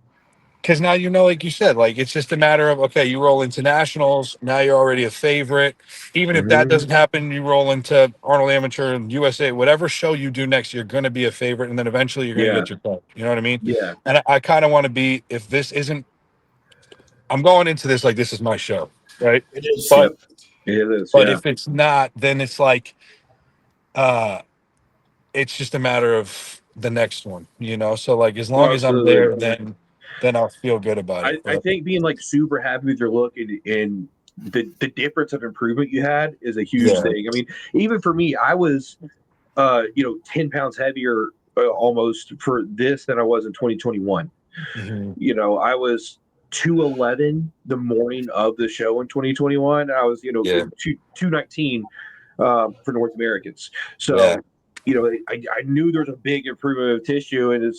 because now like you said, like it's just a matter of okay, you roll into nationals, now you're already a favorite. Even if that doesn't happen, you roll into Arnold Amateur and USA, whatever show you do next, you're gonna be a favorite, and then eventually you're gonna Yeah. get your cut. You know what I mean? Yeah. And I kind of want to be, if this isn't, I'm going into this like this is my show, right? It is. But It is. but Yeah. if it's not, then it's like it's just a matter of the next one, you know. So like as long Oh, as I'm absolutely. there, then I'll feel good about it. I But think being like super happy with your look and the difference of improvement you had is a huge Yeah. thing. I mean, even for me, I was 10 pounds heavier almost for this than I was in 2021. Mhm. You know, I was 211 the morning of the show in 2021. I was, Yeah. 219 for North Americans. Yeah. So, I knew there was a big improvement of tissue, and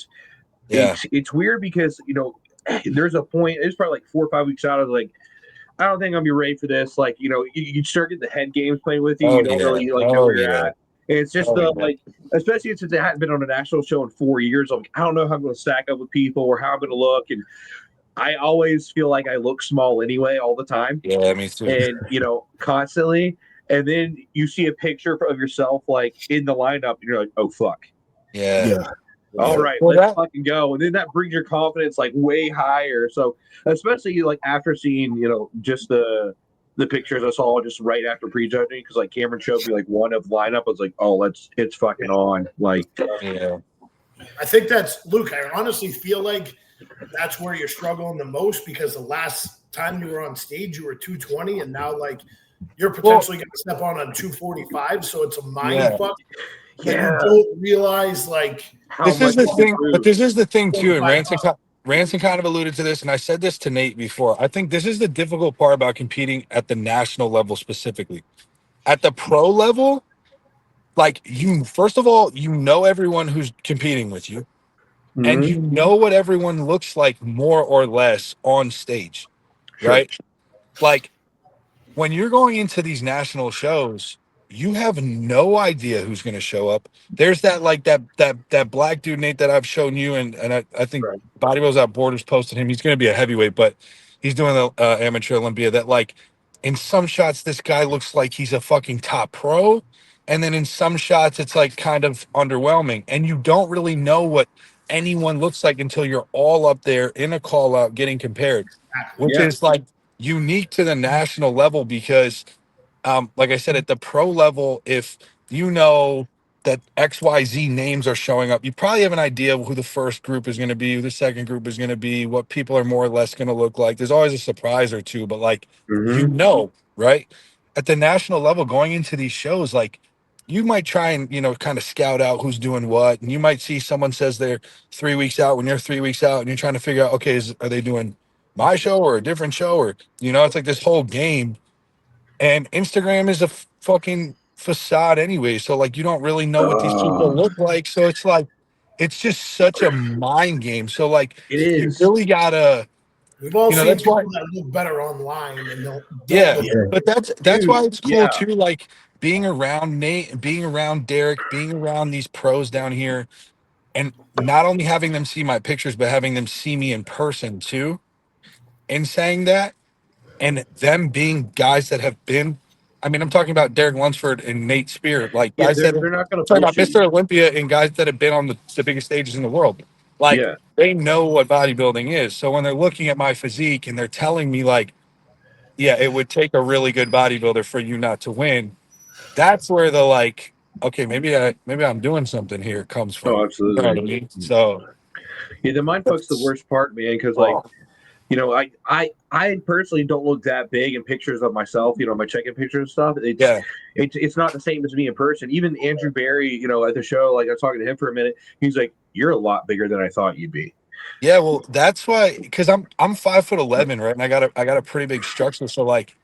Yeah. it's weird because there's a point. It's probably like 4 or 5 weeks out. I was like, I don't think I'm gonna be ready for this. Like, you start getting the head games playing with you. Oh You don't yeah. really like know Oh where you're yeah. at. And it's just Oh the yeah. like, especially since I hadn't been on a national show in 4 years. I'm like, I don't know how I'm going to stack up with people or how I'm going to look. And I always feel like I look small anyway, all the time, Yeah, me too. and constantly. And then you see a picture of yourself like in the lineup, and you're like, oh fuck. Yeah. Yeah. All right, Well, let's that, fucking go. And then that brings your confidence like way higher. So especially like after seeing, just the pictures I saw just right after prejudging, because like Cameron showed me like one of lineup. I was like, oh, it's fucking on. Like, yeah. I think that's Luke. I honestly feel like that's where you're struggling the most because the last time you were on stage, you were 220, and now like you're potentially going to step on 245. So it's a mind Yeah. fuck that you don't realize like how This much is the you thing, but improved. this is the thing too, and 45 Ranson kind of alluded to this, and I said this to Nate before. I think this is the difficult part about competing at the national level specifically. At the pro level, like you, first of all, you know everyone who's competing with you, and Mhm. you know what everyone looks like more or less on stage, Sure. right? Like when you're going into these national shows, you have no idea who's going to show up. There's that black dude Nate that I've shown you, and I think Right. Bodybuilders Out Borders posted him. He's going to be a heavyweight, but he's doing the amateur Olympia. That like in some shots this guy looks like he's a fucking top pro, and then in some shots it's like kind of underwhelming, and you don't really know what anyone looks like until you're all up there in a call out getting compared, which Yeah. is like unique to the national level because like I said, at the pro level, if you know that XYZ names are showing up, you probably have an idea of who the first group is going to be, who the second group is going to be, what people are more or less going to look like. There's always a surprise or two, but like, Mhm. right? At the national level, going into these shows, like, you might try and, kind of scout out who's doing what. And you might see someone says they're 3 weeks out when you're 3 weeks out, and you're trying to figure out, okay, are they doing my show or a different show? Or, it's like this whole game. And Instagram is a fucking facade anyway. So like you don't really know what these people look like. So it's like it's just such a mind game. So like It you is. really gotta, We've all seen that's why people that look better online and don't yeah. look. Yeah. But that's Dude, why it's cool yeah. too. Like being around Nate, being around Derek, being around these pros down here, and not only having them see my pictures, but having them see me in person too. And saying that. And them being guys that have been, I mean, I'm talking about Derek Lunsford and Nate Spear, like Yeah, guys that they're not going I'm to talking about bullshit Mr. you. Olympia and guys that have been on the biggest stages in the world. Like Yeah. they know what bodybuilding is. So when they're looking at my physique and they're telling me like, yeah, it would take a really good bodybuilder for you not to win. That's where the like, okay, maybe I'm doing something here comes Oh, from. You know what I absolutely. mean? So Yeah, the mind fuck's the that's, worst part, man, because like, oh, I personally don't look that big in pictures of myself, my check-in pictures and stuff. It's yeah. it's not the same as me in person. Even Andrew Barry, at the show, like I was talking to him for a minute, he's like, "You're a lot bigger than I thought you'd be." Yeah, well, that's why because I'm 5'11", right? And I got a pretty big structure. So like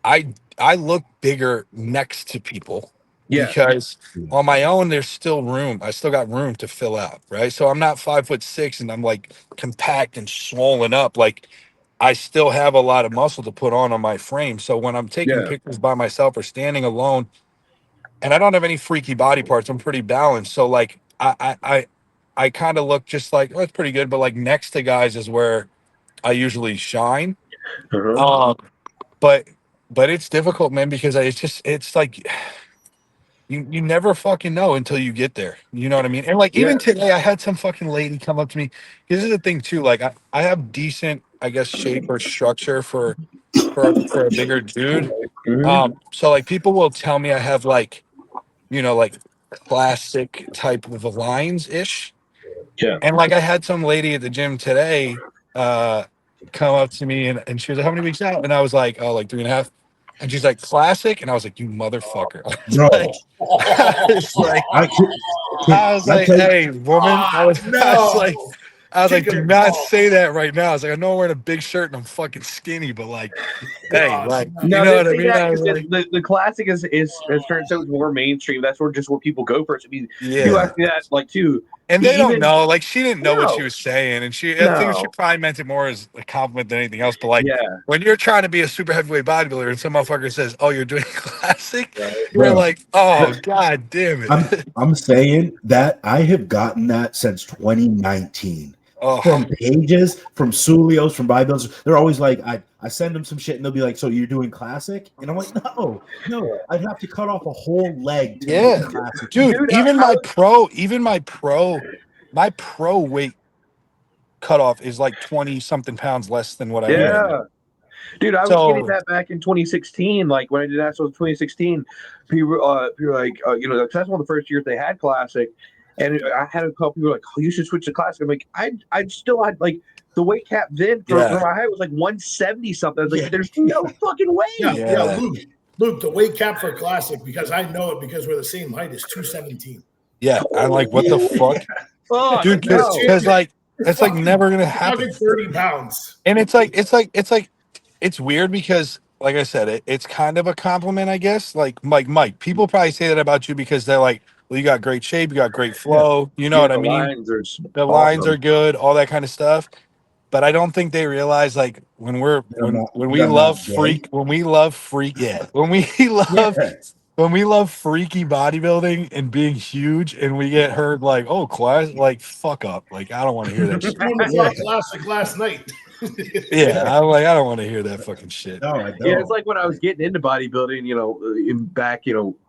I look bigger next to people Yeah, because on my own there's still room. I still got room to fill out, right? So I'm not 5'6" and I'm like compact and swollen up. Like I still have a lot of muscle to put on my frame. So when I'm taking yeah, pictures by myself or standing alone, and I don't have any freaky body parts. I'm pretty balanced. So like I kind of look just like, oh, it's pretty good. But like next to guys is where I usually shine. Uh-huh. But it's difficult, man, because it's like you never fucking know until you get there. You know what I mean? And like Yeah. even today, I had some fucking lady come up to me. This is the thing too. Like I have decent, I guess, shape or structure for a bigger dude. Mhm. So like people will tell me I have like, like classic type of lines ish. Yeah. And like I had some lady at the gym today come up to me and she was like, "How many weeks out?" And I was like, "Oh, like 3.5." And she's like, "Classic." And I was like, "You motherfucker." Bro, I was like, can I was I like, tell you? "Hey, woman." No. I was like, Chicken "Do and not balls. say that right now." I was like, "I know I'm wearing a big shirt and I'm fucking skinny, but like, hey, God, like, no. you No, know they what I say mean?" that I was because like, the classic is has turned so more mainstream. That's where people go for it. I mean, people yeah. ask me that like too. And they don't Even know. Like she didn't know what she no, was saying, and I think she no, probably meant it more as a compliment than anything else. But like yeah, when you're trying to be a super heavyweight bodybuilder, and some motherfucker says, "Oh, you're doing classic," Right. you're Bro, like, "Oh, god damn I'm it!" I'm saying that I have gotten that since 2019. Oh, From pages, from Sulios, from Bodybuilders. They're always like, I send them some shit and they'll be like, "So you're doing classic?" And I'm like, no, I'd have to cut off a whole leg to make yeah, classic. dude. dude. My pro weight cutoff is like 20 something pounds less than what I am right now. Yeah, dude, I was getting So that back in 2016. Like when I did nationals in 2016, people were like, that's one of the first years they had classic, and I had a couple people like, "Oh, you should switch to classic." I'm like, I still had like the weight cap then for yeah, my height was like 170 something. I was like, Yeah. "There's no fucking Yeah, way." yeah, yeah, Luke, the weight cap for classic, because I know it because we're the same height, is 217. yeah. I'm like, what the fuck, Fuck dude? That's no. Because champion. like You're it's like fucking, never gonna you're happen. talking 30 pounds. And it's weird because like I said, it's kind of a compliment, I guess. Like Mike, people probably say that about you because they're like, well, you got great shape, you got great Yeah. flow, you know Yeah, what I the mean? lines are The lines are awesome. good, all that kind of stuff. But I don't think they realize like when we I'm love not gay. freak, when we love freak, yeah, when we Yeah. love when we love freaky bodybuilding and being huge and we get heard like, oh, class, like fuck up. Like I don't want to hear that shit. Someone Yeah. thought classic last night. Yeah, I'm like, I don't want to hear that fucking shit. No, I Yeah, it's don't. like when I was getting into bodybuilding, in back,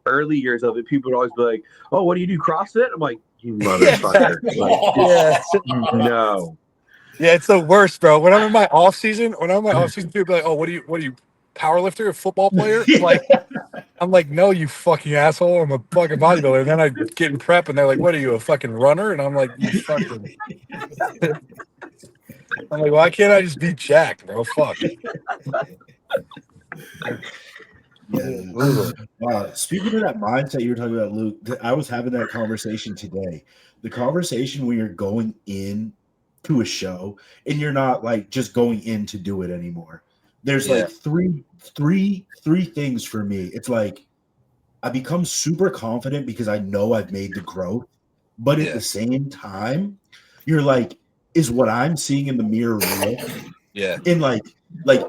early years of it, people would always be like, "Oh, what do you do, CrossFit?" I'm like, "You motherfucker!" Like, Yeah. no. Yeah, it's the worst, bro. When I'm in my off season, people be like, "Oh, what are you, powerlifter, or football player?" I'm like, "No, you fucking asshole. I'm a fucking bodybuilder." And then I get in prep, and they're like, "What are you, a fucking runner?" And I'm like, "You fucking." I'm like, "Why can't I just be jacked, bro? Fuck." Yeah. Speaking of that mindset you were talking about, Luke, I was having that conversation today. The conversation when you're going in to a show and you're not like just going in to do it anymore. There's Yeah. like three things for me. It's like I become super confident because I know I've made the growth, but at Yeah. the same time, you're like, is what I'm seeing in the mirror real? Yeah. And like,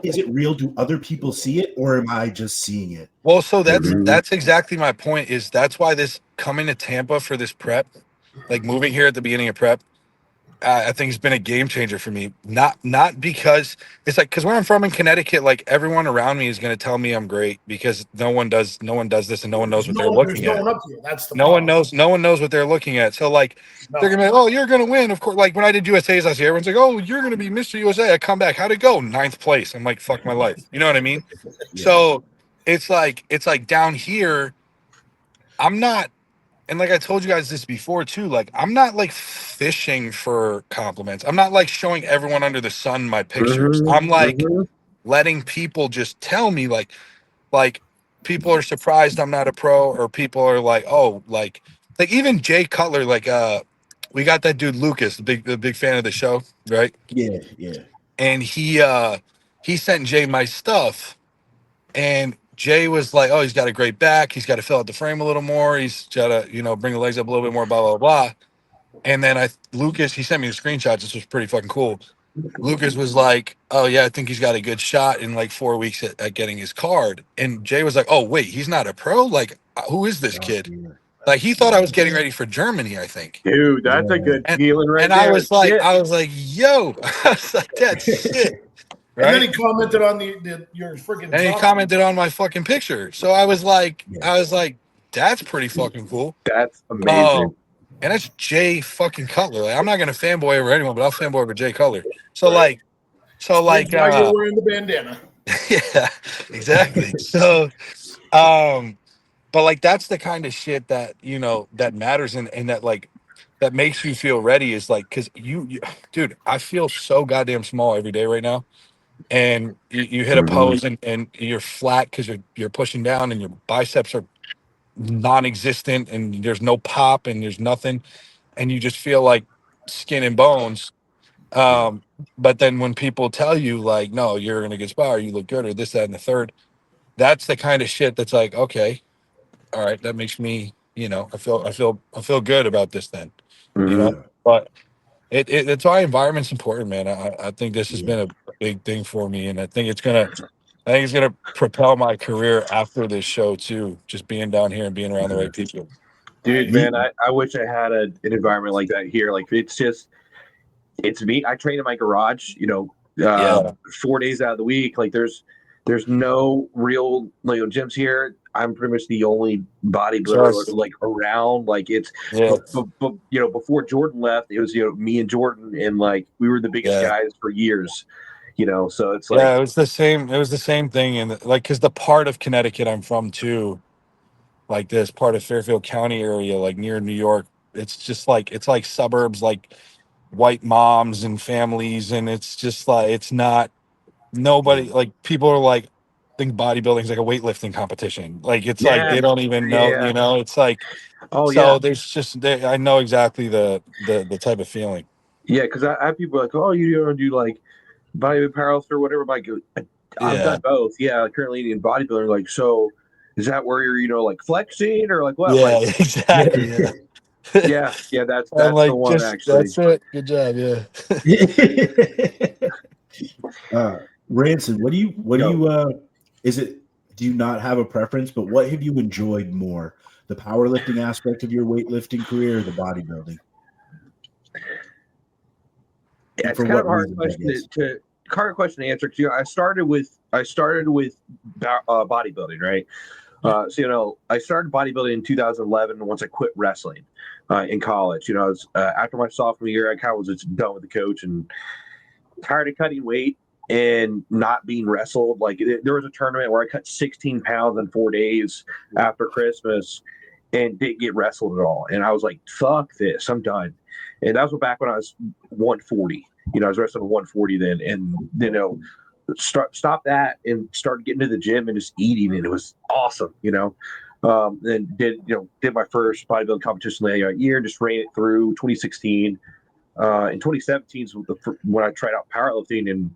is it real? Do other people see it, or am I just seeing it? Well, so Mhm. that's exactly my point. Is that's why this coming to Tampa for this prep, like moving here at the beginning of prep, I think it's been a game changer for me. Not because it's like because where I'm from in Connecticut, like everyone around me is going to tell me I'm great because no one does this and no one knows what they're There's looking no at. one up here. That's the No one problem. knows what they're looking at. So like they're No. gonna be like, oh, you're gonna win. Of course, like when I did USA's last year, everyone's like, oh, you're gonna be Mr. USA. I come back. How'd it go? 9th place. I'm like, fuck my life. You know what I mean? Yeah. So it's like down here, I'm not, and like I told you guys this before too, like I'm not like fishing for compliments. I'm not like showing everyone under the sun my pictures. Mhm. I'm like Mhm. letting people just tell me like people are surprised I'm not a pro, or people are like, oh, like even Jay Cutler, like we got that dude Lucas, the big fan of the show, right? Yeah. And he sent Jay my stuff, and Jay was like, oh, he's got a great back, he's got to fill out the frame a little more, he's got to bring the legs up a little bit more, blah blah blah. And then Lucas, he sent me the screenshots. This was pretty fucking cool. Lucas was like, "Oh yeah, I think he's got a good shot in like 4 weeks at getting his card." And Jay was like, "Oh wait, he's not a pro? Like, who is this Oh, kid?" yeah. Like he thought I was getting ready for Germany, I think. Dude, that's a Yeah. good feeling right And I there. was like, Shit. yo, I was like, that's sick, And then right? he commented on your freaking And he drop. commented on my fucking picture. So I was like, Yeah. that's pretty fucking cool. That's amazing. And that's Jay fucking Cutler. Like, I'm not gonna fanboy over anyone, but I'll fanboy over Jay Cutler. So Right. like, Why you're wearing the bandana? yeah, exactly. So, but like that's the kind of shit that that matters and that like that makes you feel ready is like because you, dude, I feel so goddamn small every day right now, and you hit a pose and you're flat because you're pushing down and your biceps are non-existent and there's no pop and there's nothing and you just feel like skin and bones. But then when people tell you like, no, you're gonna get spar, you look good, or this, that, and the third, that's the kind of shit that's like, okay, all right, that makes me, I feel good about this then, you know. Yeah. But it's why environment's important, man. I think this has Yeah. been a big thing for me, and I think it's gonna propel my career after this show too. Just being down here and being around the right people. Dude, Me- man, I wish I had an environment like that here. Like it's me. I train in my garage, Yeah. 4 days out of the week. Like there's no real gyms here. I'm pretty much the only bodybuilder Just, like around. Like it's, yeah. before Jordan left, it was me and Jordan, and like we were the biggest Yeah. guys for years. So it's like Yeah, it was the same. It was the same thing, and like, because the part of Connecticut I'm from too, like this part of Fairfield County area, like near New York, it's just like it's like suburbs, like white moms and families, and it's just like it's not nobody. Like people are like think bodybuilding is like a weightlifting competition. Like it's like yeah, they don't even know. yeah. It's like Oh yeah, so. There's just I know exactly the type of feeling. yeah. Because I have people like, oh, you don't do like bodybuilding, powerlifting, or whatever. Like I've Yeah. done both. Yeah, currently in bodybuilding. Like, so is that where you're, like flexing or like what? Yeah. Like, Exactly. Yeah. yeah. That's I'm the like, one just actually. that's it. Good job. Yeah. Ranson, what do Yo. you is it do you not have a preference, but what have you enjoyed more? The powerlifting aspect of your weightlifting career or the bodybuilding? Yeah, And it's for kind what of a hard reasons, I question guess? hard question to answer. 'Cause, I started with bodybuilding, right? So I started bodybuilding in 2011 once I quit wrestling in college. I was after my sophomore year, I kind of was just done with the coach and tired of cutting weight and not being wrestled. Like there was a tournament where I cut 16 pounds in 4 days after Christmas and didn't get wrestled at all. And I was like, fuck this, I'm done. And that was back when I was 140. I was wrestling 140 then, and stop that and started getting to the gym and just eating, and it was awesome. Then did my first bodybuilding competition that year, just ran it through 2016. In 2017 is when I tried out powerlifting, and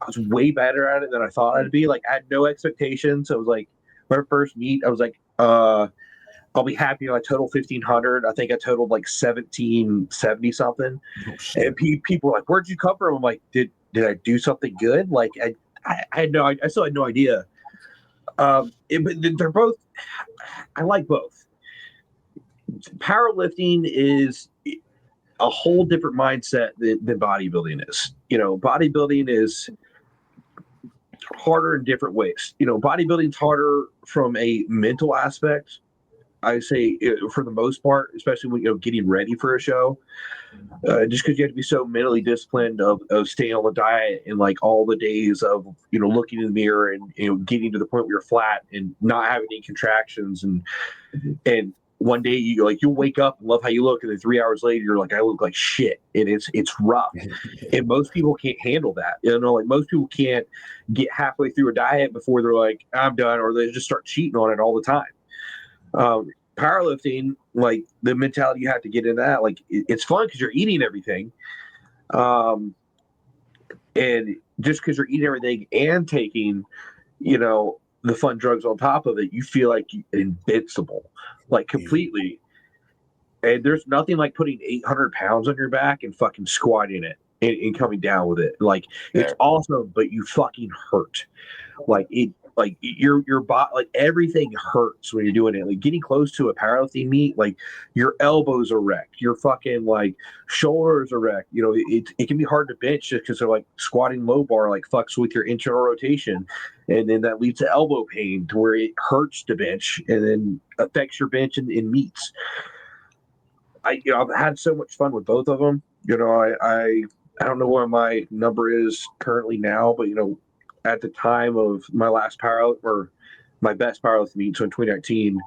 I was way better at it than I thought I'd be. Like I had no expectations. I was like, my first meet, I was like, I'll be happy if I total 1,500. I think I totaled like 1,770 something. Oh, shit. And people were like, "Where'd you come from?" I'm like, "Did I do something good?" Like I still had no idea. But they're both. I like both. Powerlifting is a whole different mindset than bodybuilding is. Bodybuilding is harder in different ways. Bodybuilding's harder from a mental aspect. I say for the most part, especially when getting ready for a show, just because you have to be so mentally disciplined of staying on the diet and like all the days of looking in the mirror and getting to the point where you're flat and not having any contractions and one day you'll wake up and love how you look, and then 3 hours later you're like, I look like shit, and it's rough. And most people can't handle that. Like most people can't get halfway through a diet before they're like, I'm done, or they just start cheating on it all the time. Powerlifting, like the mentality you have to get in that, like it's fun because you're eating everything, and just because you're eating everything and taking the fun drugs on top of it, you feel like you're invincible, like completely. And there's nothing like putting 800 pounds on your back and fucking squatting it and coming down with it. Like it's awesome, but you fucking hurt. Like your body, like everything hurts when you're doing it. Like getting close to a powerlifting meet, like your elbows are wrecked, your fucking like shoulders are wrecked. You know, it can be hard to bench just because they're like squatting low bar like fucks with your internal rotation, and then that leads to elbow pain to where it hurts to bench and then affects your bench in meets. I've had so much fun with both of them. You know, I don't know what my number is currently now, but you know, at the time of my last or my best powerlifting meet, so in 2019,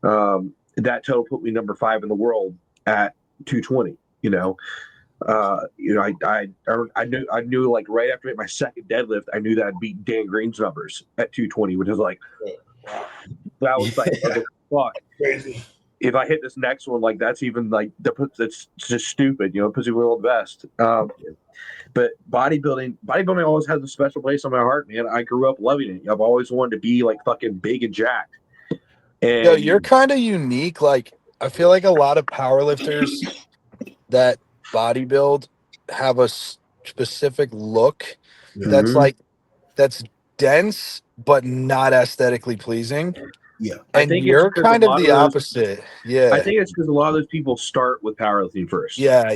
that total put me number 5 in the world at 220. I knew like right after my second deadlift, I knew that I'd beat Dan Green's numbers at 220, which is like, that was like, what the fuck? Crazy. If I hit this next one, like that's even like that's just stupid, you know, puts you world best. But bodybuilding always has a special place on my heart, man. I grew up loving it. I've always wanted to be like fucking big and jacked. And Yo, you're kind of unique. Like I feel like a lot of powerlifters that bodybuild have a specific look that's like that's dense but not aesthetically pleasing. Yeah. And you're kind of the opposite. Yeah. I think it's because a lot of those people start with powerlifting first. Yeah.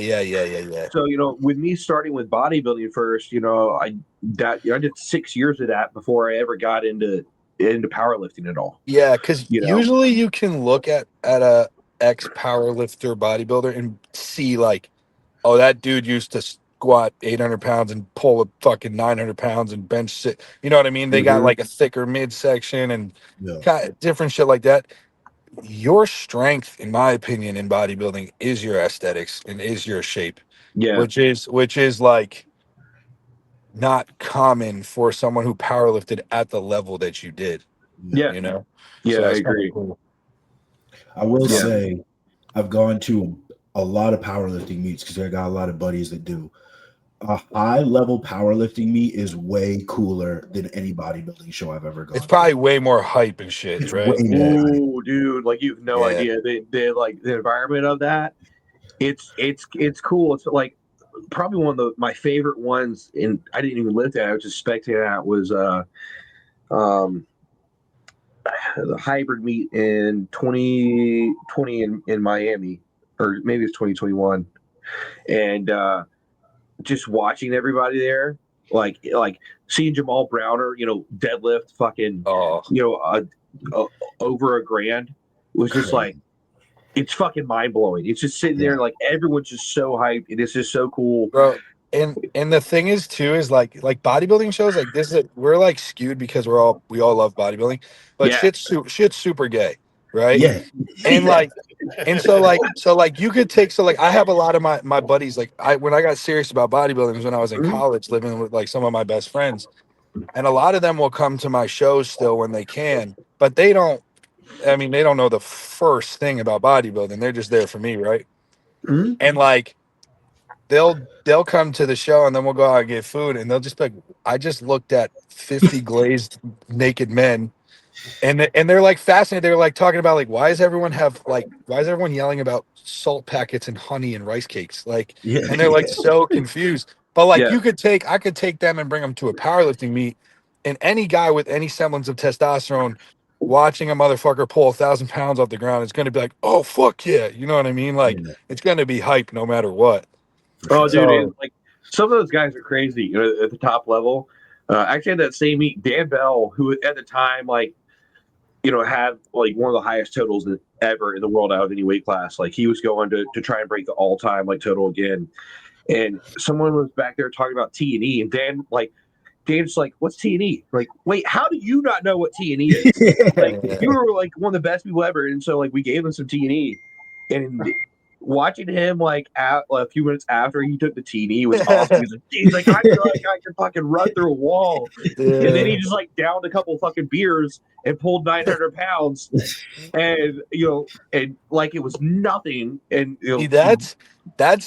So, you know, with me starting with bodybuilding first, you know, I did 6 years of that before I ever got into powerlifting at all. Yeah, because usually you can look at a ex powerlifter bodybuilder and see like, oh, that dude used to squat 800 pounds and pull a fucking 900 pounds and bench sit. You know what I mean? They got like a thicker midsection and different shit like that. Your strength, in my opinion, in bodybuilding is your aesthetics and is your shape. Yeah. Which is like not common for someone who powerlifted at the level that you did. Yeah. You know? Yeah, So I agree. Cool. I will say I've gone to a lot of powerlifting meets because I got a lot of buddies that do. A high-level powerlifting meet is way cooler than any bodybuilding show I've ever gone It's probably to. way more hype and shit, It's right? way more hype. Oh, dude, like you have no idea. They like the environment of that. It's cool. It's like probably one of my favorite ones, and I didn't even live there. I was just spectating at was the hybrid meet in 2020 in Miami, or maybe it's 2021, and just watching everybody there, like seeing Jamal Browner, you know, deadlift fucking, over a grand was just like, it's fucking mind blowing. It's just sitting there like everyone's just so hyped. And it's just so cool, bro. And the thing is too is like bodybuilding shows like this we're like skewed because we all love bodybuilding, but shit's super gay, right? Yeah. And like and so you could take I have a lot of my buddies, like when I got serious about bodybuilding was when I was in college living with like some of my best friends, and a lot of them will come to my shows still when they can, but they don't know the first thing about bodybuilding. They're just there for me, right? And like they'll come to the show and then we'll go out and get food and they'll just be like, I just looked at 50 glazed naked men, and they're like fascinated. They're like talking about like why is everyone yelling about salt packets and honey and rice cakes, like, and they're like so confused. But like I could take them and bring them to a powerlifting meet, and any guy with any semblance of testosterone watching a motherfucker pull 1,000 pounds off the ground is going to be like, oh fuck yeah, you know what I mean? Like it's going to be hype no matter what. Oh, dude, like some of those guys are crazy, you know, at the top level. Actually, at that same meet, Dan Bell, who at the time, like, you know, had like one of the highest totals ever in the world out of any weight class. Like he was going to try and break the all-time like total again. And someone was back there talking about T&E, and Dan's like, what's T&E? Like, wait, how do you not know what T&E is? Like, you were like one of the best people ever. And so like we gave him some T&E, and watching him like a few minutes after he took the T&E was awesome. He's like, I feel like I can fucking run through a wall. And then he just like downed a couple fucking beers and pulled 900 pounds, and you know, and like it was nothing. And you know, see, that's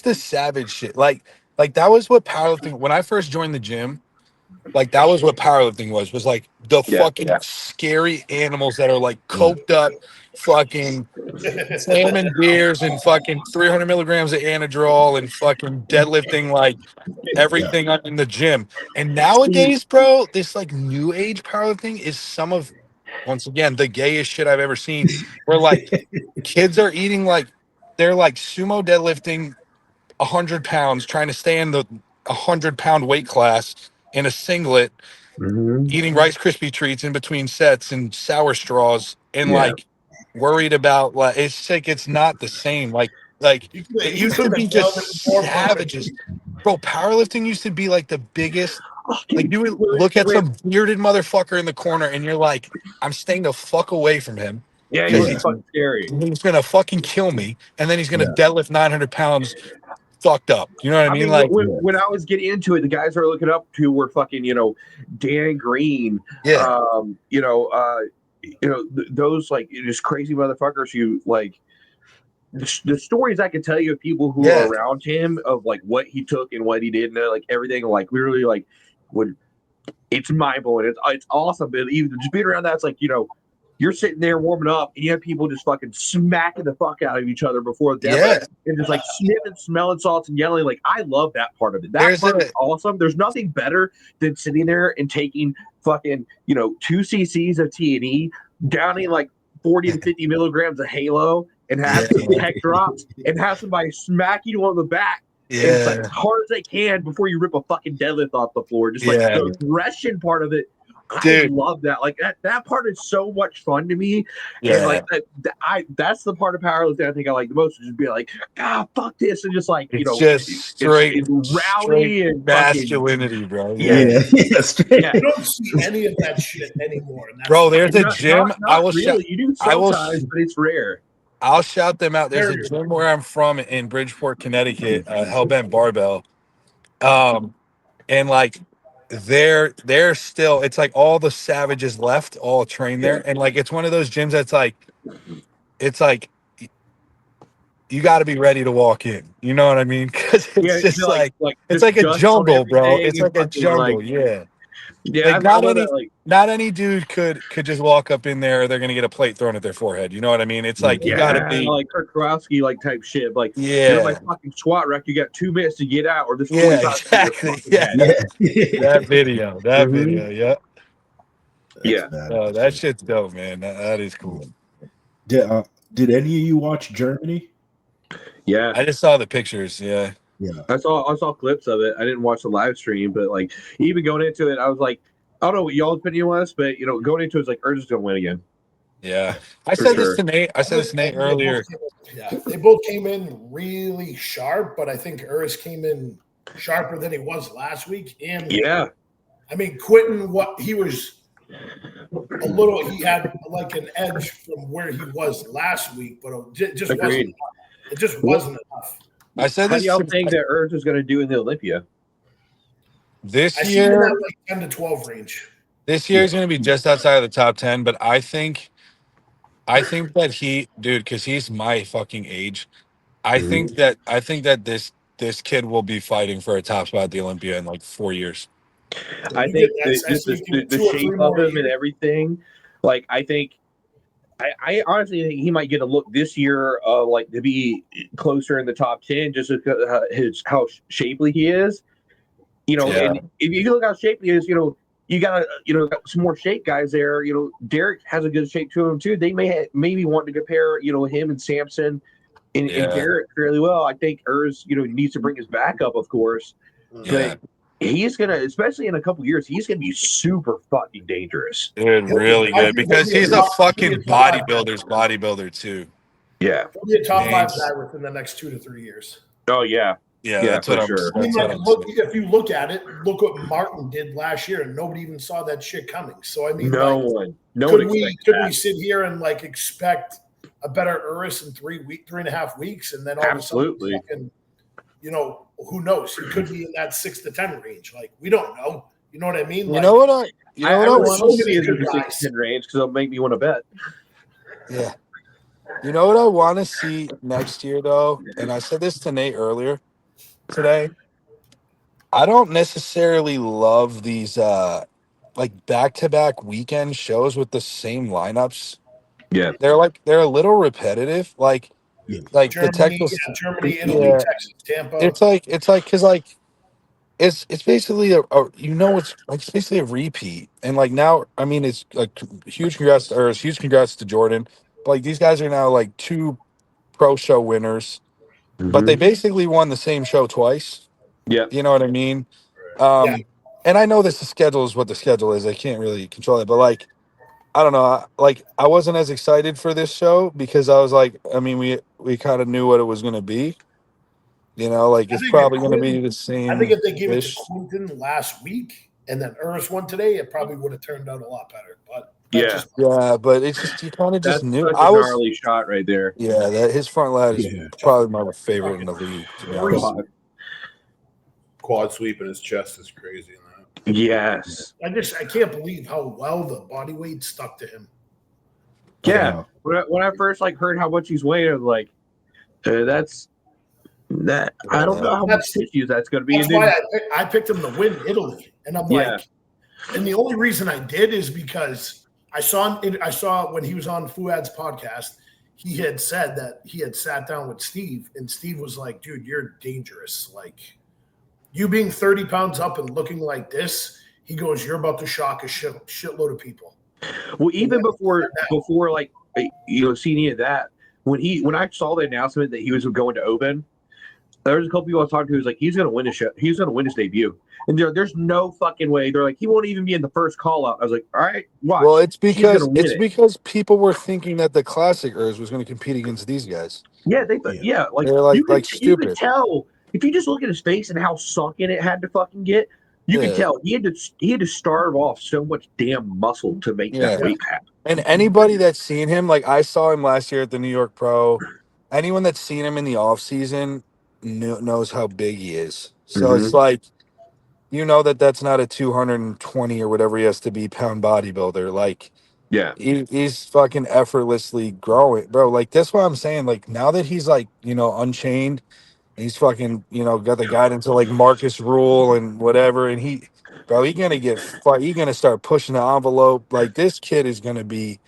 the savage shit. Like that was what powerlifting. When I first joined the gym, Like that was what powerlifting was like the fucking scary animals that are like coked up, fucking slamming beers and fucking 300 milligrams of anadrol and fucking deadlifting like everything up in the gym. And nowadays, bro, this like new age powerlifting is some of, once again, the gayest shit I've ever seen. Where like kids are eating like they're like sumo deadlifting 100 pounds, trying to stay in the 100-pound weight class in a singlet, eating Rice Krispie treats in between sets and sour straws, and like worried about like it's like it's not the same. Like it You used to couldn't be have nailed just it more savages, perfectly. bro. Powerlifting used to be like the biggest. Like you would Wait, look at wait. some bearded motherfucker in the corner, and you're like, I'm staying the fuck away from him Yeah, he because was fucking scary. he's gonna fucking kill me, and then he's gonna Yeah. deadlift 900 pounds, fucked up. You know what I mean? Like, when I was getting into it, the guys I were looking up to were fucking, Dan Green, yeah, those like just crazy motherfuckers who like the stories I could tell you of people who are around him of like what he took and what he did and like everything, like literally like would it's mind blowing. It's awesome, but even just being around that, it's like you're sitting there warming up and you have people just fucking smacking the fuck out of each other before the deadlift and just like sniffing, smelling salts and yelling. Like I love that part of it. That part is awesome. There's nothing better than sitting there and taking fucking 2 cc's of T&E, downing like 40 to 50 milligrams of Halo and have some tech drops and have somebody smack you on the back. And it's like as hard as they can before you rip a fucking deadlift off the floor. Just like the aggression part of it. I love that. Like that part is so much fun to me. Yeah. And like that's the part of powerlifting I think I like the most, is just be like, God, fuck this, and just like it's just straight rowdy and masculinity, bro. Yeah. You don't see any of that shit anymore. Bro, there's a gym. I will really. You do sometimes, but it's rare. I'll shout them out. There's a gym where I'm from in Bridgeport, Connecticut, Hellbent Barbell. And like they're still, it's like all the savages left all train there. And like it's one of those gyms that's like it's like you got to be ready to walk in. You know what I mean? Because it's just like it's like a jungle, bro. It's like a jungle. Yeah, like not any dude could just walk up in there. They're gonna get a plate thrown at their forehead. You know what I mean? It's like you gotta be like Kurt Kowalski like type shit. Like you're like fucking SWAT rack. You got 2 minutes to get out, or this exactly. That video, that shit's dope, man. That is cool. Did any of you watch Germany? Yeah, I just saw the pictures. Yeah. I saw clips of it. I didn't watch the live stream, but like even going into it, I was like, I don't know what y'all's opinion was, but going into it, it's like Ernst is gonna win again. Yeah, I said this to Nate. I said this to Nate earlier. They both came in really sharp, but I think Ernst came in sharper than he was last week. And I mean, Quentin, he was a little. He had like an edge from where he was last week, but it just wasn't enough. It just wasn't enough. I said How this. do y'all think that Ernst is going to do in the Olympia this year? I see him in that like 10 to 12 range. This year is going to be just outside of the top 10, but I think that because he's my fucking age. I think that this kid will be fighting for a top spot at the Olympia in like 4 years. I think the shape of him and everything. Like I honestly think he might get a look this year, like to be closer in the top 10, just because how shapely he is. And if you look how shapely he is, you got some more shape guys there. Derek has a good shape to him too. They maybe want to compare, him and Samson and Derek fairly well. I think Urs, needs to bring his back up, of course, but he's gonna, especially in a couple years, he's gonna be super fucking dangerous. Dude, really good, because he's a fucking bodybuilder too. Yeah, he'll be a top 5 guy within the next 2 to 3 years. Oh yeah. That's what I'm sure. If you look at it, look what Martin did last year, and nobody even saw that shit coming. So I mean, no one. Could we sit here and like expect a better Urs in 3.5 weeks, and then all absolutely, of a sudden, who knows? He could be in that 6 to 10 range. Like we don't know. You know what I mean? You know what I want to see in the 6 to 10 range, because it'll make me want to bet. Yeah. You know what I want to see next year, though, and I said this to Nate earlier today. I don't necessarily love these like back-to-back weekend shows with the same lineups. Yeah. They're a little repetitive. Like Yeah. the Germany, Texas. Germany, Italy, Yeah, Texas, Tampa. it's like because like it's basically it's basically a repeat. And like now, I mean, it's like huge congrats to Jordan. But like these guys are now like 2 pro show winners, but they basically won the same show twice. Yeah. You know what I mean? Yeah. And I know this the schedule is what the schedule is. I can't really control it, but like I don't know. I wasn't as excited for this show because I was like, I mean, we kind of knew what it was going to be. You know, like I it's think if probably going to be the I think same if they gave it to ish. Quinton last week and then Urs won today, it probably would have turned out a lot better. But Yeah. Yeah, but it's just you kind of just That's knew. such I a was gnarly shot right there. that his front lat is Yeah. probably my favorite in the league. To be honest. Quad sweep in his chest is crazy in that. Yes. I can't believe how well the body weight stuck to him. Yeah. When I first like heard how much he's weighing, I was like, that's that. I don't know how much tissue that's going to be. That's why I picked him to win Italy, and I'm Yeah. like, and the only reason I did is because I saw when he was on Fuad's podcast, he had said that he had sat down with Steve, and Steve was like, "Dude, you're dangerous. Like, you being 30 pounds up and looking like this," he goes, "You're about to shock a shitload of people." Well, even before like seeing any of that, when I saw the announcement that he was going to Open, there was a couple people I was talking to who's like, he's going to win his show. He's going to win his debut. And there's no fucking way. They're like, he won't even be in the first call out. I was like, all right, watch. Well, it's because people were thinking that the classic Urs was going to compete against these guys. Yeah, like they're like you stupid. could tell if you just look at his face and how sunken it had to fucking get. You could tell he had to starve off so much damn muscle to make that weight happen. And anybody that's seen him, like I saw him last year at the New York Pro. Anyone that's seen him in the off season knows how big he is. So it's like, that's not a 220 or whatever he has to be pound bodybuilder. Like, he's fucking effortlessly growing, bro. Like that's what I'm saying. Like now that he's like, unchained, he's fucking, got the guidance of like Marcus Rule and whatever. And he's gonna start pushing the envelope. Like this kid is gonna be,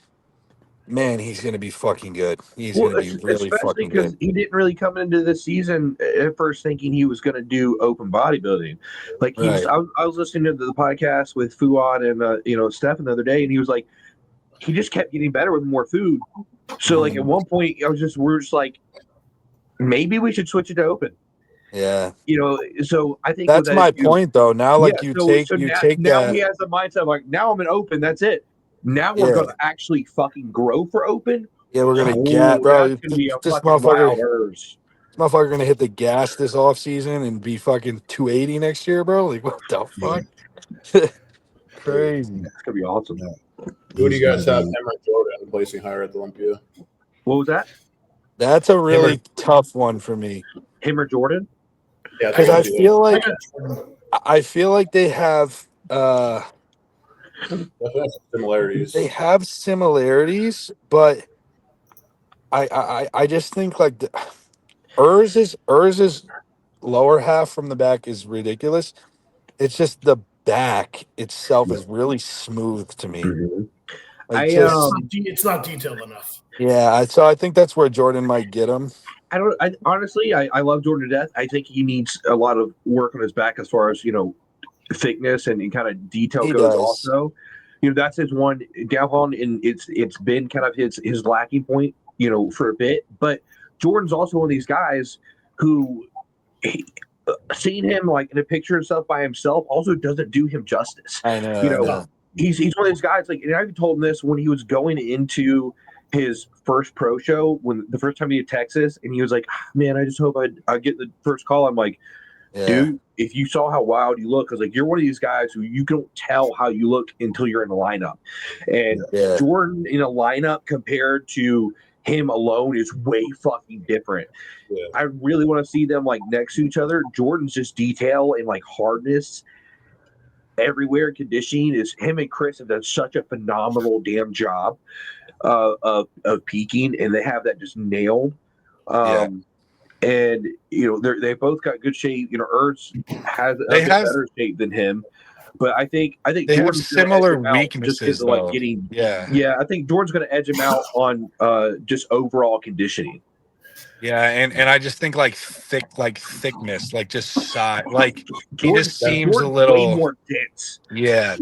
man, he's gonna be fucking good. He's gonna be really fucking good. He didn't really come into this season at first thinking he was gonna do open bodybuilding. Like I was listening to the podcast with Fuad and Stefan the other day, and he was like, he just kept getting better with more food. So like at one point, we're just like, maybe we should switch it to open. Yeah. So I think that's my point though. Now, like now now he has the mindset of like, now I'm in open. That's it. Now we're going to actually fucking grow for open. Yeah, we're going to bro. This motherfucker going to hit the gas this off season and be fucking 280 next year, bro. Like what the fuck? Crazy. It's going to be awesome. Who do you guys have? Him or Jordan placing higher at the Olympia? What was that? That's a really tough one for me. Him or Jordan? Yeah, because I feel like they have similarities. They have similarities, but I just think like Urz's lower half from the back is ridiculous. It's just the back itself is really smooth to me. Like it's not detailed enough. Yeah, so I think that's where Jordan might get him. Honestly, I love Jordan to death. I think he needs a lot of work on his back as far as thickness and kind of detail goes. Also, that's his one downfall, and it's been kind of his lacking point, for a bit. But Jordan's also one of these guys who, seeing him like in a picture and stuff by himself, also doesn't do him justice. I know. He's one of those guys. Like, and I told him this when he was going into his first pro show, when the first time he hit Texas, and he was like, man, I just hope I get the first call. I'm like, dude, if you saw how wild you look, because like you're one of these guys who you don't tell how you look until you're in the lineup. And Jordan in a lineup compared to him alone is way fucking different. I really want to see them like next to each other. Jordan's just detail and like hardness everywhere. Conditioning is him and Chris have done such a phenomenal damn job of peaking, and they have that just nailed. and they both got good shape. Ertz has a They bit have better shape than him, but I think they have Jordan's going to edge similar him out just because weaknesses of like though. getting. Yeah. Yeah, I think Jordan's going to edge him out on just overall conditioning. Yeah, and I just think like thickness, like just size, like he Jordan, just seems a Jordan's way little. more dense. Yeah.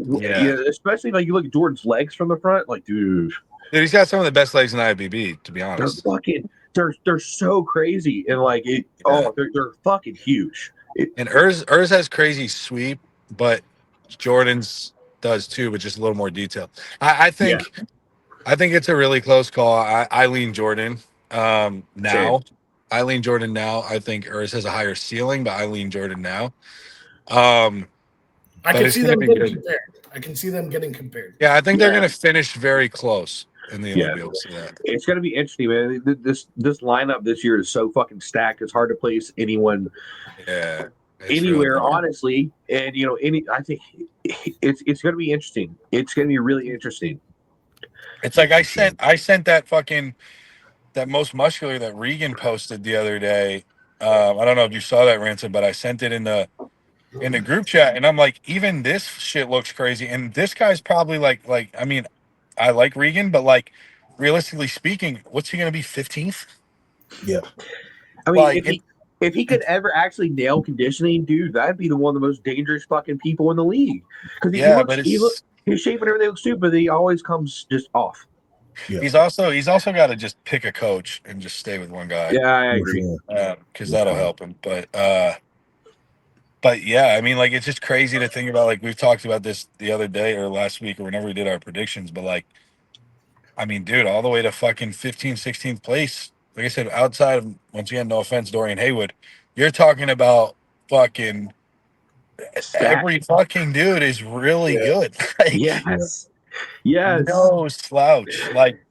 Especially like you look at Jordan's legs from the front, like dude, He's got some of the best legs in IBB, to be they're honest. fucking they're so crazy and like it. Yeah. Oh, they're fucking huge. And Urs has crazy sweep, but Jordan's does too, but just a little more detail. I think it's a really close call. I lean Jordan now. Same. I lean Jordan now. I think Urs has a higher ceiling, but I lean Jordan now. I can see them getting compared. I can see them getting compared. Yeah, I think they're going to finish very close in the end. Yeah. It's going to be interesting, man. This lineup this year is so fucking stacked. It's hard to place anyone anywhere, really honestly. And I think it's going to be interesting. It's going to be really interesting. It's like I sent that fucking that most muscular that Regan posted the other day. I don't know if you saw that, Ranson, but I sent it in the group chat, and I'm like, even this shit looks crazy. And this guy's probably like I mean, I like Regan, but like realistically speaking, what's he going to be, 15th? Yeah. I mean, if he could ever actually nail conditioning, dude, that'd be one of the most dangerous fucking people in the league. Because his shape and everything looks stupid, but he always comes just off. Yeah. He's also got to just pick a coach and just stay with one guy. Yeah, I agree. Because that'll help him. But yeah, I mean, like, it's just crazy to think about. Like, we've talked about this the other day or last week or whenever we did our predictions. But, like, I mean, dude, all the way to fucking 15th, 16th place. Like I said, outside of, once again, no offense, Dorian Haywood, you're talking about fucking every fucking dude is really good. Like, yes. No slouch. Like,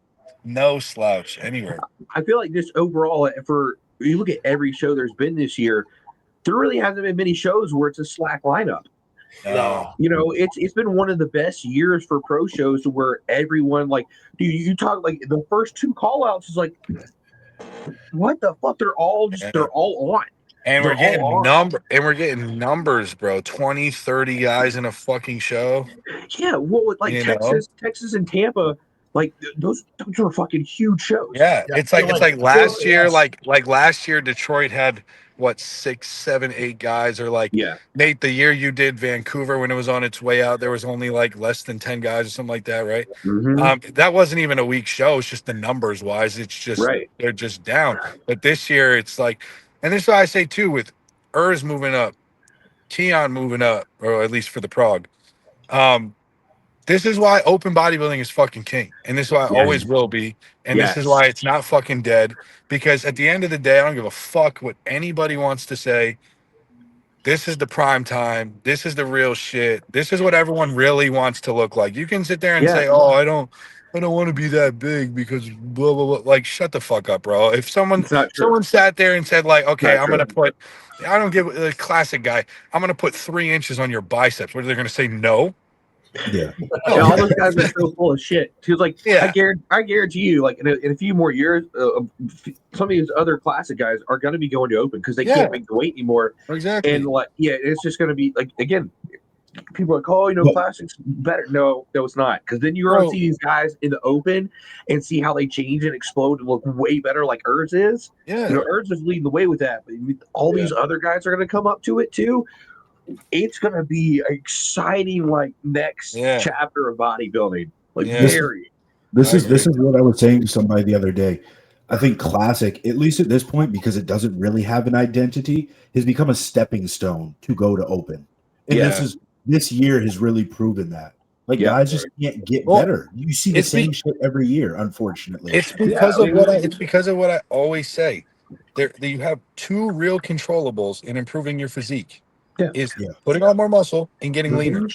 no slouch anywhere. I feel like just overall, for you look at every show there's been this year, there really hasn't been many shows where it's a slack lineup. No. It's been one of the best years for pro shows where everyone, like, dude, you talk like the first two call outs is like, what the fuck? They're all on. And we're getting numbers, bro. 20, 30 guys in a fucking show. Yeah, well, like Texas and Tampa, like those are fucking huge shows. Yeah, it's like last year, like last year, Detroit had what 6, 7, 8 guys, or like Nate, the year you did Vancouver when it was on its way out, there was only like less than 10 guys or something like that, right? Mm-hmm. That wasn't even a weak show. It's just the numbers wise, it's just they're just down. But this year, it's like, and this is why I say too, with Urs moving up, Keon moving up, or at least for the Prague. This is why open bodybuilding is fucking king. And this is why it always will be. And this is why it's not fucking dead. Because at the end of the day, I don't give a fuck what anybody wants to say. This is the prime time. This is the real shit. This is what everyone really wants to look like. You can sit there and say, oh, I don't want to be that big because blah, blah, blah. Like, shut the fuck up, bro. If someone sat there and said, like, okay, I'm going to put, I don't give the classic guy, I'm going to put 3 inches on your biceps. What are they going to say? No. Yeah. All those guys are so full of shit. He was like, I guarantee you, like in a few more years, some of these other classic guys are going to be going to open because they can't make the weight anymore. Exactly. And like, it's just going to be like, again, people are like, oh, classics better. No, it's not. Because then you're going to see these guys in the open and see how they change and explode and look way better, like Urs is. Yeah. Urs is leading the way with that. But all these other guys are going to come up to it too. It's going to be exciting, like next chapter of bodybuilding. Like this is what I was saying to somebody the other day. I think classic, at least at this point, because it doesn't really have an identity, has become a stepping stone to go to open. And this year has really proven that. Like guys just can't get better. You see the same shit every year, unfortunately. It's because of what I always say. You have 2 real controllables in improving your physique. Putting on more muscle and getting leaner.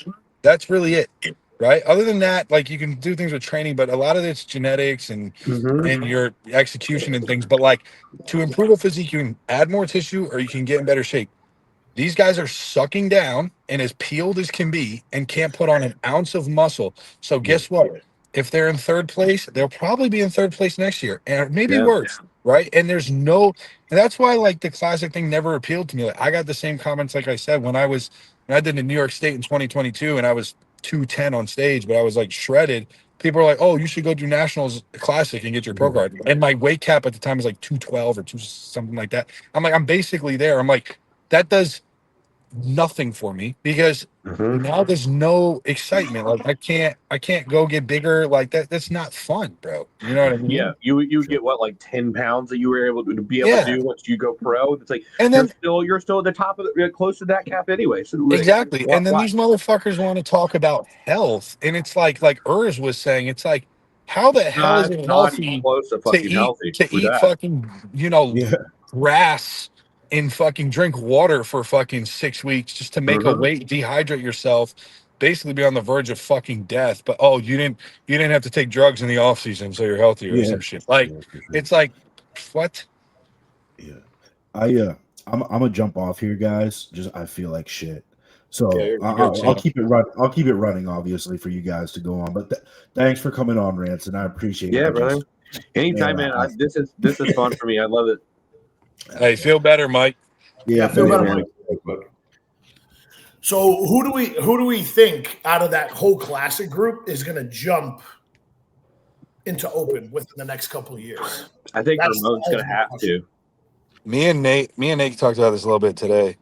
That's really it, right? Other than that, like, you can do things with training, but a lot of it's genetics and your execution and things. But like, to improve a physique, you can add more tissue or you can get in better shape. These guys are sucking down and as peeled as can be and can't put on an ounce of muscle. So guess what? If they're in 3rd place, they'll probably be in 3rd place next year, and maybe worse. right? And there's no, and that's why like the classic thing never appealed to me. Like I got the same comments, like I said, when I did in New York State in 2022 and I was 210 on stage, but I was like shredded. People are like, oh, you should go do nationals classic and get your pro card. And my weight cap at the time was like 212 or two something like that. I'm like, I'm basically there. I'm like, that does nothing for me because now there's no excitement. Like I can't go get bigger. Like that's not fun, bro. You know what I mean? Yeah, you would get what, like 10 pounds that you were able to be able to do once you go pro. It's like, and then you're still at the top of close to that cap anyway. So exactly. And then these motherfuckers want to talk about health, and it's like Urs was saying, it's like, how the hell is it healthy to eat fucking grass and fucking drink water for fucking 6 weeks just to make a weight, dehydrate yourself, basically be on the verge of fucking death. But you didn't have to take drugs in the off season, so you're healthier or some shit. Like it's like what? Yeah, I'm gonna jump off here, guys. Just I feel like shit. So I'll keep it run. I'll keep it running, obviously, for you guys to go on. But thanks for coming on, Ranson. I appreciate it. Yeah, brother. Anytime, man. This is fun for me. I love it. Hey, feel better, Mike. Yeah, feel better, Mike. So who do we think out of that whole classic group is going to jump into open within the next couple of years? I think Ramon's going to have to. Me and Nate talked about this a little bit today.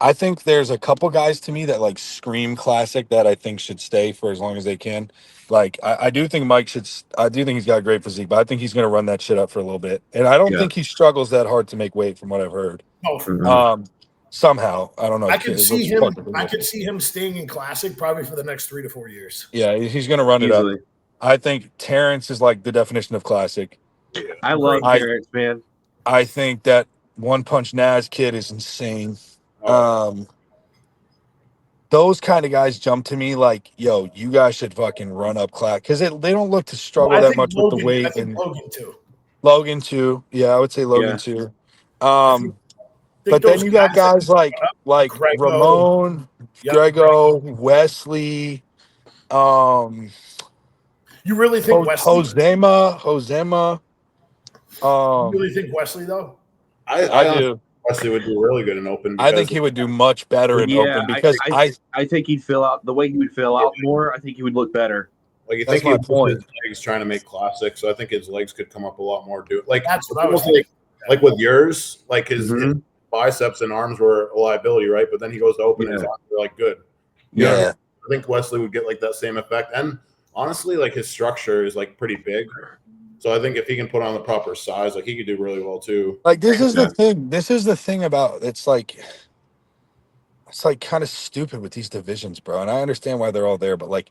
I think there's a couple guys to me that like scream classic that I think should stay for as long as they can. Like I do think Mike should. I do think he's got a great physique, but I think he's going to run that shit up for a little bit. And I don't think he struggles that hard to make weight, from what I've heard. Somehow I don't know. I could see him staying in classic probably for the next 3 to 4 years. Yeah, he's going to run it up. I think Terrence is like the definition of classic. I love Terrence, man. I think that One Punch Naz kid is insane. Those kind of guys jump to me like, yo, you guys should fucking run up class because they don't look to struggle that much with the weight. And Logan too. Yeah, I would say Logan too. But then you got guys like Ramon, Grego, Wesley. You really think Wesley? Josema. You really think Wesley though? I do. Wesley would do really good in open. I think he would do much better in open because I think he'd fill out the way he would fill out more. I think he would look better. Like you think he would his legs trying to make classic, so I think his legs could come up a lot more. That's what I was thinking. Like with yours, like his biceps and arms were a liability, right? But then he goes to open and his arms are like good. Yeah. I think Wesley would get like that same effect. And honestly, like his structure is like pretty big. So I think if he can put on the proper size, like he could do really well too. Like this is the thing. This is the thing about it's like kind of stupid with these divisions, bro. And I understand why they're all there, but like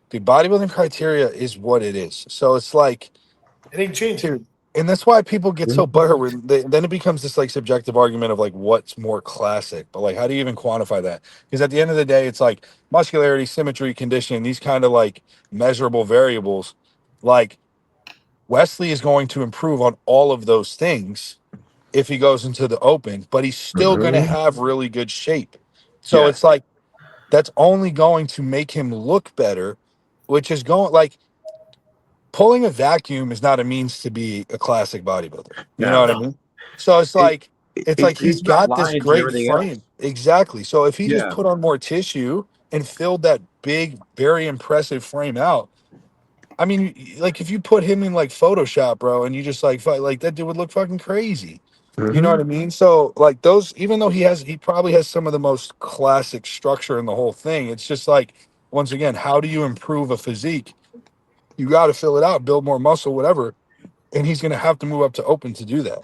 the bodybuilding criteria is what it is. So it's like it ain't changing. And that's why people get so butthurt. Then it becomes this like subjective argument of like what's more classic, but like how do you even quantify that? Because at the end of the day, it's like muscularity, symmetry, conditioning, these kind of like measurable variables. Like Wesley is going to improve on all of those things if he goes into the open, but he's still going to have really good shape. So it's like that's only going to make him look better, which is going like pulling a vacuum is not a means to be a classic bodybuilder. You know what I mean? So it's like he's got this great frame. Exactly. So if he just put on more tissue and filled that big, very impressive frame out, I mean, like if you put him in like Photoshop, bro, and you just like that dude would look fucking crazy. You know what I mean? So like those, even though he probably has some of the most classic structure in the whole thing, it's just like, once again, how do you improve a physique? You got to fill it out, build more muscle, whatever. And he's going to have to move up to open to do that.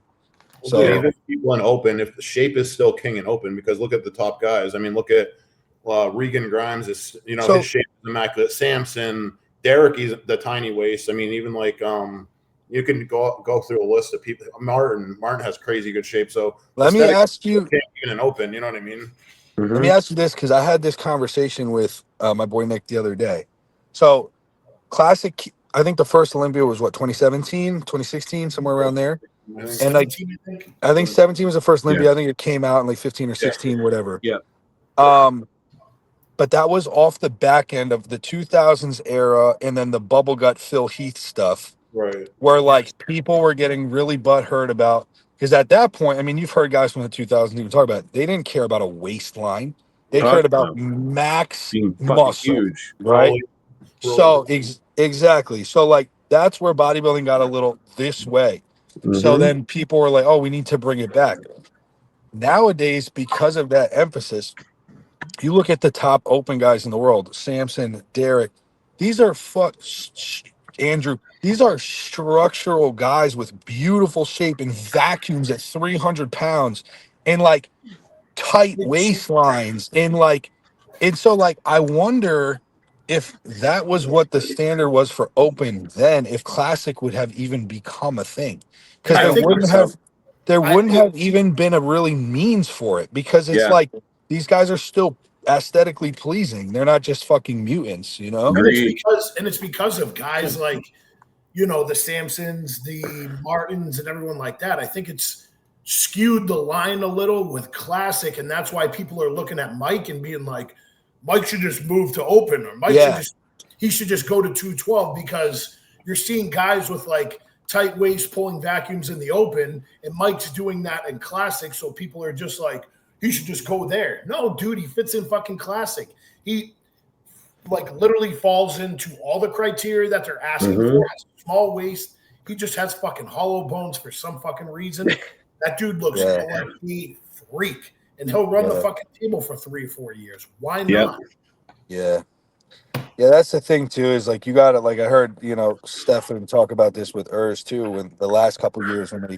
So even people in open, if the shape is still king in open, because look at the top guys. I mean, look at Regan Grimes is, his shape is immaculate. Samson, Derek, he's the tiny waist. I mean, even like you can go through a list of people. Martin has crazy good shape. So let me ask you, even in open, you know what I mean? Let me ask you this, because I had this conversation with my boy Nick the other day. So classic, I think the first Olympia was what, 2017, 2016, somewhere around there. And like, I think 17 was the first Olympia. I think it came out in like 15 or 16, whatever. Yeah. But that was off the back end of the 2000s era, and then the bubble gut Phil Heath stuff. Right. where like people were getting really butthurt about, because at that point, I mean, you've heard guys from the 2000s even talk about it. They didn't care about a waistline. They cared about max being fucking muscle, huge. right? Rolling. So exactly. So like that's where bodybuilding got a little this way. So then people were like, "Oh, we need to bring it back." Nowadays, because of that emphasis, you look at the top open guys in the world: Samson, Derek. These are Andrew. These are structural guys with beautiful shape and vacuums at 300 pounds, and like tight waistlines, and so like I wonder if that was what the standard was for open then, if classic would have even become a thing, because I think there I wouldn't think have even been a really means for it, because it's Yeah. like these guys are still aesthetically pleasing. They're not just fucking mutants, you know? and it's because of guys like, you know, the Samsons, the Martins, and everyone like that. I think it's skewed the line a little with classic, and that's why people are looking at Mike and being like, Mike should just move to open, or Mike should just go to 212, because you're seeing guys with like tight waist pulling vacuums in the open, and Mike's doing that in classic, so people are just like, he should just go there. No, dude, he fits in fucking classic. He like literally falls into all the criteria that they're asking for. Has a small waist. He just has fucking hollow bones for some fucking reason. That dude looks like a freak, and he'll run the fucking table for 3 or 4 years. Why not? Yeah, that's the thing too, is like you got to, like I heard, you know, Stefan talk about this with Urs too in the last couple of years when they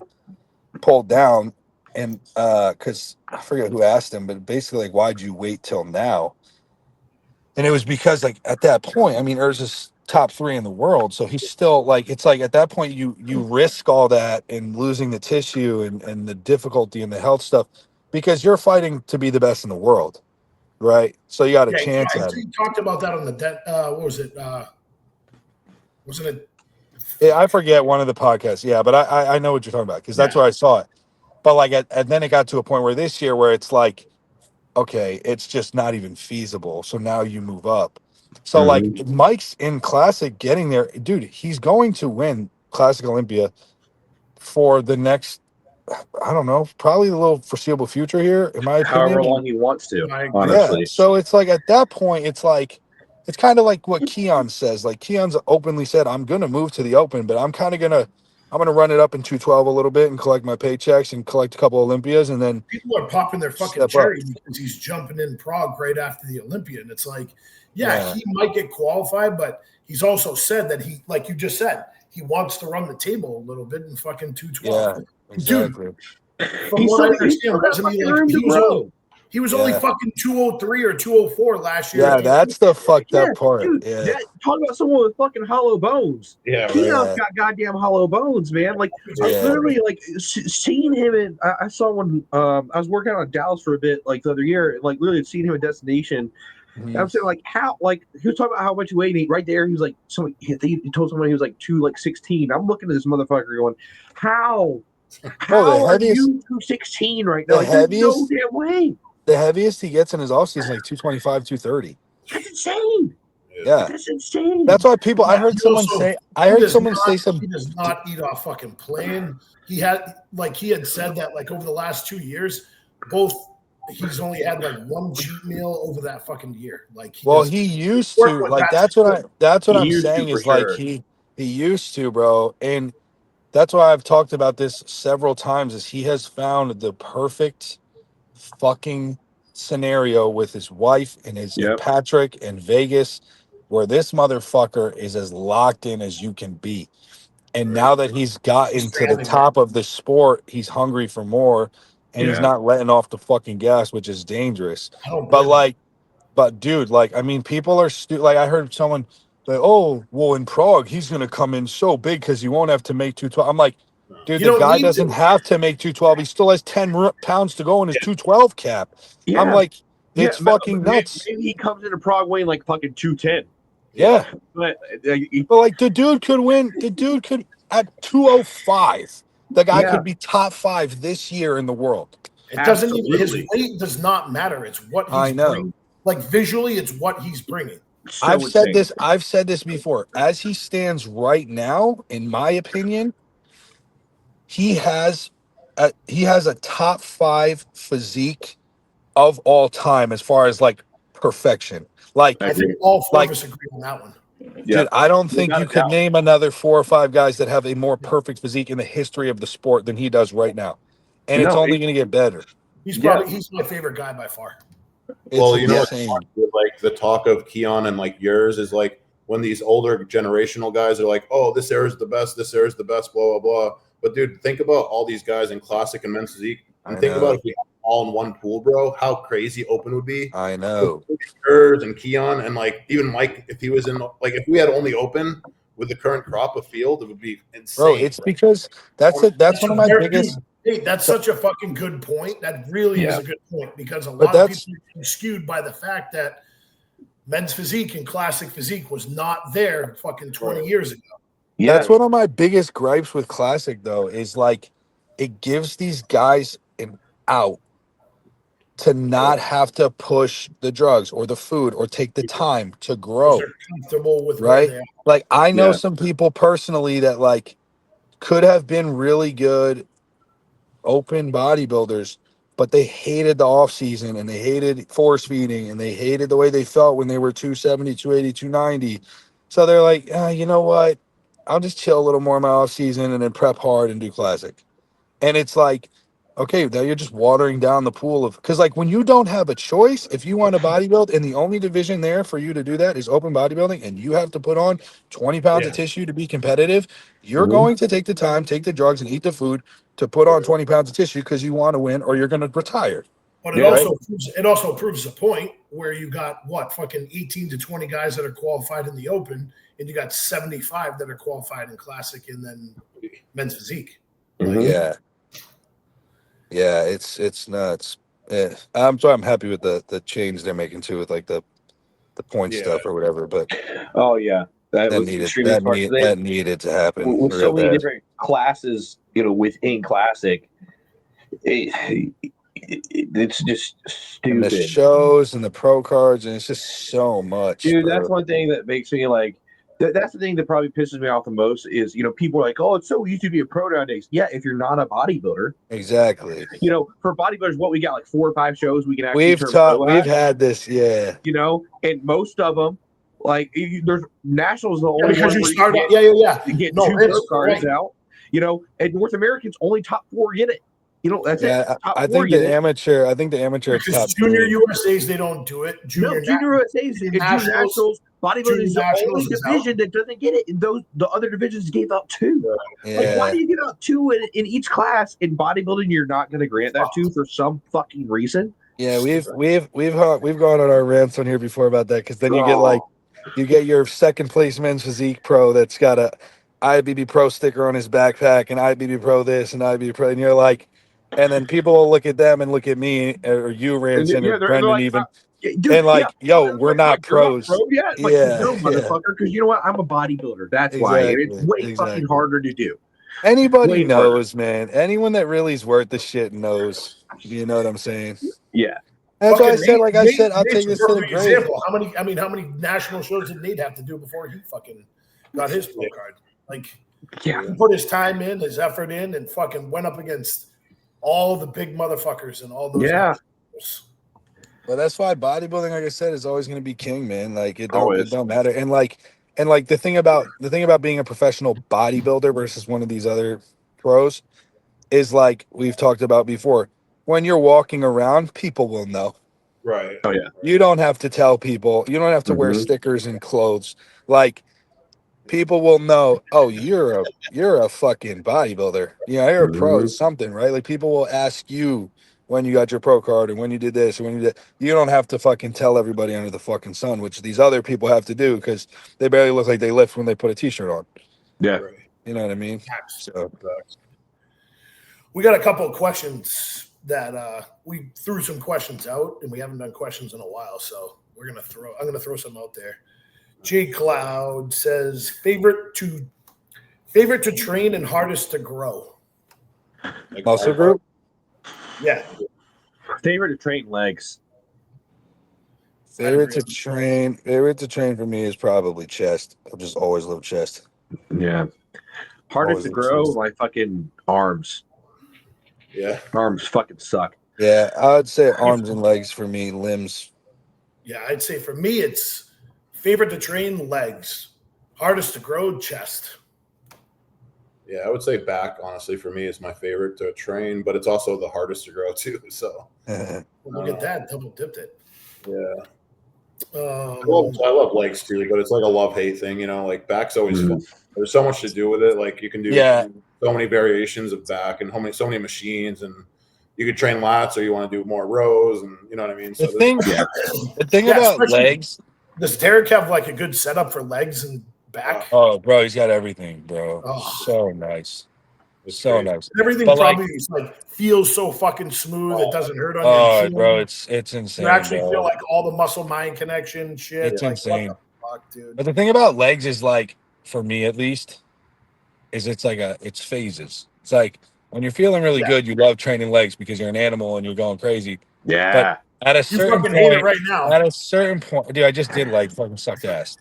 pulled down, and because I forget who asked him, but basically like, why'd you wait till now? And it was because like at that point, I mean, Urs is top 3 in the world, so he's still like, it's like at that point you risk all that and losing the tissue and the difficulty and the health stuff, because you're fighting to be the best in the world, right? So you got a chance at it. He talked about that on the what was it? Wasn't it? Yeah, I forget one of the podcasts. Yeah, but I know what you're talking about, because that's where I saw it. But like, and then it got to a point where this year where it's like, okay, it's just not even feasible. So now you move up. So like Mike's in classic getting there, dude. He's going to win Classic Olympia for the next, I don't know, probably a little foreseeable future here, in my opinion. However long he wants to, honestly. Yeah. So it's like at that point, it's like, it's kind of like what Keon says. Like Keon's openly said, I'm gonna move to the open, but I'm gonna run it up in 212 a little bit and collect my paychecks and collect a couple Olympias, and then people are popping their fucking cherry because he's jumping in Prague right after the Olympia, and it's like, he might get qualified, but he's also said that he, like you just said, he wants to run the table a little bit in fucking 212. Yeah, exactly. Dude, from what I understand, wasn't he like he was only fucking 203 or 204 last year? Yeah, that's the fucked up part. Dude, talk about someone with fucking hollow bones. Yeah, Keon's got goddamn hollow bones, man. Like I literally like seeing him in. I saw when I was working out in Dallas for a bit, like the other year, like literally seeing him at Destination. And I'm saying like how, like he was talking about how much he weighed. Right there, he was like, he told someone he was like 216. I'm looking at this motherfucker going, how are you 216 right now? The heaviest, no damn way. The heaviest he gets in his offseason is like 225, 230. That's insane. Yeah, that's insane. That's why people. I heard someone say something. He does not eat off fucking plan. He had said that like over the last 2 years, he's only had like one cheat meal over that fucking year. Like, he used to. Like that's what I'm saying is like he used to, bro, and that's why I've talked about this several times. Is he has found the perfect fucking scenario with his wife and his Patrick and Vegas, where this motherfucker is as locked in as you can be. And now that he's gotten to the top of the sport, he's hungry for more, and he's not letting off the fucking gas, which is dangerous. But dude, like, I mean, people are like, I heard someone like, oh, well, in Prague, he's going to come in so big because he won't have to make 212. I'm like, dude, the guy doesn't have to make 212. He still has 10 pounds to go in his 212 cap. Yeah. I'm like, it's fucking nuts. Maybe he comes into Prague weighing like fucking 210. Yeah. But like, the dude could win. The dude could, at 205, the guy could be top 5 this year in the world. It doesn't even, his weight does not matter. It's what he's bringing. Like, visually, it's what he's bringing. So I've said insane. this. I've said this before. As he stands right now, in my opinion, he has a top 5 physique of all time as far as like perfection. Like, I I think agree. all four of like, us agree on that one. Yeah, dude, I don't think without you a could doubt. name another 4 or 5 guys that have a more perfect physique in the history of the sport than he does right now, and it's No, only going to get better. He's Yeah. probably he's my favorite guy by far. It's Well, you know what's insane. funny with, like the talk of Keon and like yours is like when these older generational guys are like, "Oh, this era is the best. This era is the best." Blah blah blah. But dude, think about all these guys in classic and men's physique, and I think know. about if we had all in one pool, bro. How crazy open would be. I know. Kurz and Keon and like even Mike, if he was in like if we had only open with the current crop of field, it would be insane. Bro, it's because that's one of my biggest. Hey, that's such a fucking good point. That really is a good point because a But lot of that's- people are skewed by the fact that men's physique and classic physique was not there fucking 20 years ago. Yeah, That's one of my biggest gripes with classic though, is like it gives these guys an out to not have to push the drugs or the food or take the time to grow. They're comfortable with Right? where they are. Like I know Yeah. some people personally that like could have been really good open bodybuilders, but they hated the off season and they hated force feeding and they hated the way they felt when they were 270, 280, 290. So they're like, you know what? I'll just chill a little more in my off season and then prep hard and do classic. And it's like, okay, now you're just watering down the pool of, because like when you don't have a choice, if you want to bodybuild and the only division there for you to do that is open bodybuilding and you have to put on 20 pounds of tissue to be competitive, you're going to take the time, take the drugs and eat the food to put on 20 pounds of tissue because you want to win or you're going to retire. But it also proves a point where you got what fucking 18 to 20 guys that are qualified in the open, and you got 75 that are qualified in classic and then men's physique. Yeah. Yeah, it's nuts. Yeah. I'm happy with the change they're making too with like the point stuff or whatever, but oh yeah, that was extremely smart. that needed to happen with real so many bad. different classes, within classic. It's just stupid. And the shows and the pro cards, and it's just so much. Dude, bro. that's one thing that makes me like. That's the thing that probably pisses me off the most is people are like, oh, it's so easy to be a pro nowadays. Yeah, if you're not a bodybuilder. Exactly. For bodybuilders, what we got like 4 or 5 shows we can actually we've had this, yeah. And most of them, like there's nationals the only because one you where start you get no, 2 pro cards right. out. And North Americans only top 4 get it. That's it. I think the amateur. Because top junior 3. USAs they don't do it. Junior USAs and junior nationals, bodybuilding is the only division that doesn't get it. And the other divisions gave out 2. Yeah. Like, why do you give out 2 in each class? In bodybuilding, you're not going to grant that 2 for some fucking reason. Yeah, we've gone on our rants on here before about that because then you get your second place men's physique pro that's got a IBB Pro sticker on his backpack and IBB Pro this and IBB Pro, and you're like. And then people will look at them and look at me or you, Ranson, or Brendan, like, even, dude, and like, yo, we're not pros. Not pro yet? Like, no, motherfucker. Because you know what? I'm a bodybuilder. That's why. And it's way fucking harder to do. Anybody knows, man. Anyone that really is worth the shit knows. You know what I'm saying? Yeah. That's why I said, I'll take this to the grave. Example. How many national shows did Nate have to do before he fucking got his pro card? Like, he put his time in, his effort in, and fucking went up against all the big motherfuckers and all those. Yeah. Well, that's why bodybuilding, like I said, is always going to be king, man. Like it don't matter. And like the thing about being a professional bodybuilder versus one of these other pros is like we've talked about before. When you're walking around, people will know. Right. Oh yeah. You don't have to tell people. You don't have to wear stickers and clothes. Like people will know, oh, you're a fucking bodybuilder. You're a pro something, right? Like people will ask you when you got your pro card and when you did this and when you did. You don't have to fucking tell everybody under the fucking sun, which these other people have to do because they barely look like they lift when they put a t-shirt on. Yeah. You know what I mean? So we got a couple of questions that we threw some questions out and we haven't done questions in a while, so I'm gonna throw some out there. J Cloud says favorite to train and hardest to grow. Muscle group? Yeah. Favorite to train legs. Favorite to train for me is probably chest. I've just always loved chest. Yeah. Hardest Always to loved grow, chest. my fucking arms. Yeah. Arms fucking suck. Yeah, I would say arms and legs for me. Limbs. Yeah, I'd say for me, it's favorite to train, legs. Hardest to grow, chest. Yeah, I would say back, honestly, for me is my favorite to train, but it's also the hardest to grow too. So Look at that, double dipped it. yeah. I love legs too, but it's like a love-hate thing, you know, like back's always fun. There's so much to do with it. Like you can do so many variations of back and so many machines, and you could train lats or you want to do more rows, and you know what I mean? So the thing about legs. Does Derek have like a good setup for legs and back? Oh, bro, he's got everything, bro. Oh. So nice. It's so great. nice. Everything But probably is like feels so fucking smooth. It doesn't hurt on your machine. Bro, it's insane. You actually bro. feel like all the muscle mind connection shit. It's like, insane. What the fuck, dude? But the thing about legs is like, for me at least, is it's phases. It's like when you're feeling really good, you love training legs because you're an animal and you're going crazy. Yeah. But at a You certain fucking point, hate it right now. At a certain point, dude, I just did like fucking suck ass.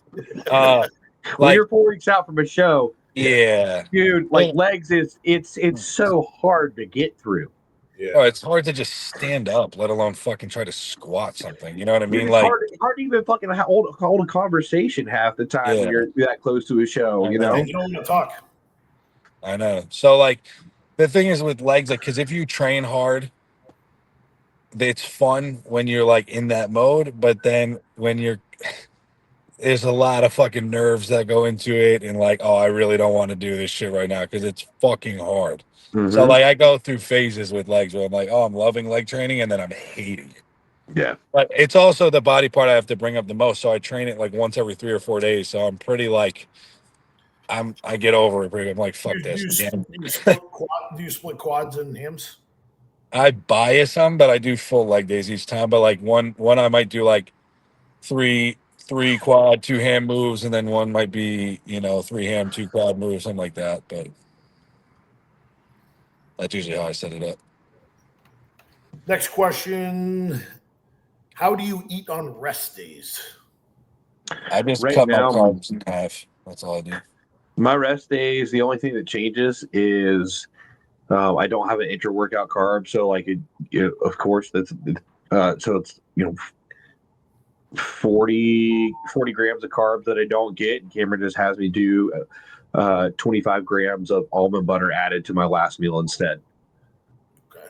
When you're 4 weeks out from a show, yeah, dude, like legs is it's so hard to get through. Yeah, it's hard to just stand up, let alone fucking try to squat something. You know what I mean? Dude, like it's hard to even fucking hold a conversation half the time when you're that close to a show. You know, you don't want to talk. I know. So like, the thing is with legs, like, because if you train hard, it's fun when you're like in that mode, but then when you're there's a lot of fucking nerves that go into it, and like, oh, I really don't want to do this shit right now because it's fucking hard. So like, I go through phases with legs where I'm like, oh, I'm loving leg training, and then I'm hating it. Yeah, but it's also the body part I have to bring up the most. So I train it like once every 3 or 4 days. So I'm pretty like, I get over it. Pretty. I'm like, fuck this. Do you split quads and hams? I bias some, but I do full leg days each time. But like one I might do like three quad, 2 ham moves, and then one might be 3 ham, 2 quad moves, something like that. But that's usually how I set it up. Next question: how do you eat on rest days? I just cut my carbs in half. That's all I do. My rest days, the only thing that changes is I don't have an intra-workout carb. So like, of course, that's so it's 40 grams of carbs that I don't get. Cameron just has me do 25 grams of almond butter added to my last meal instead. Okay.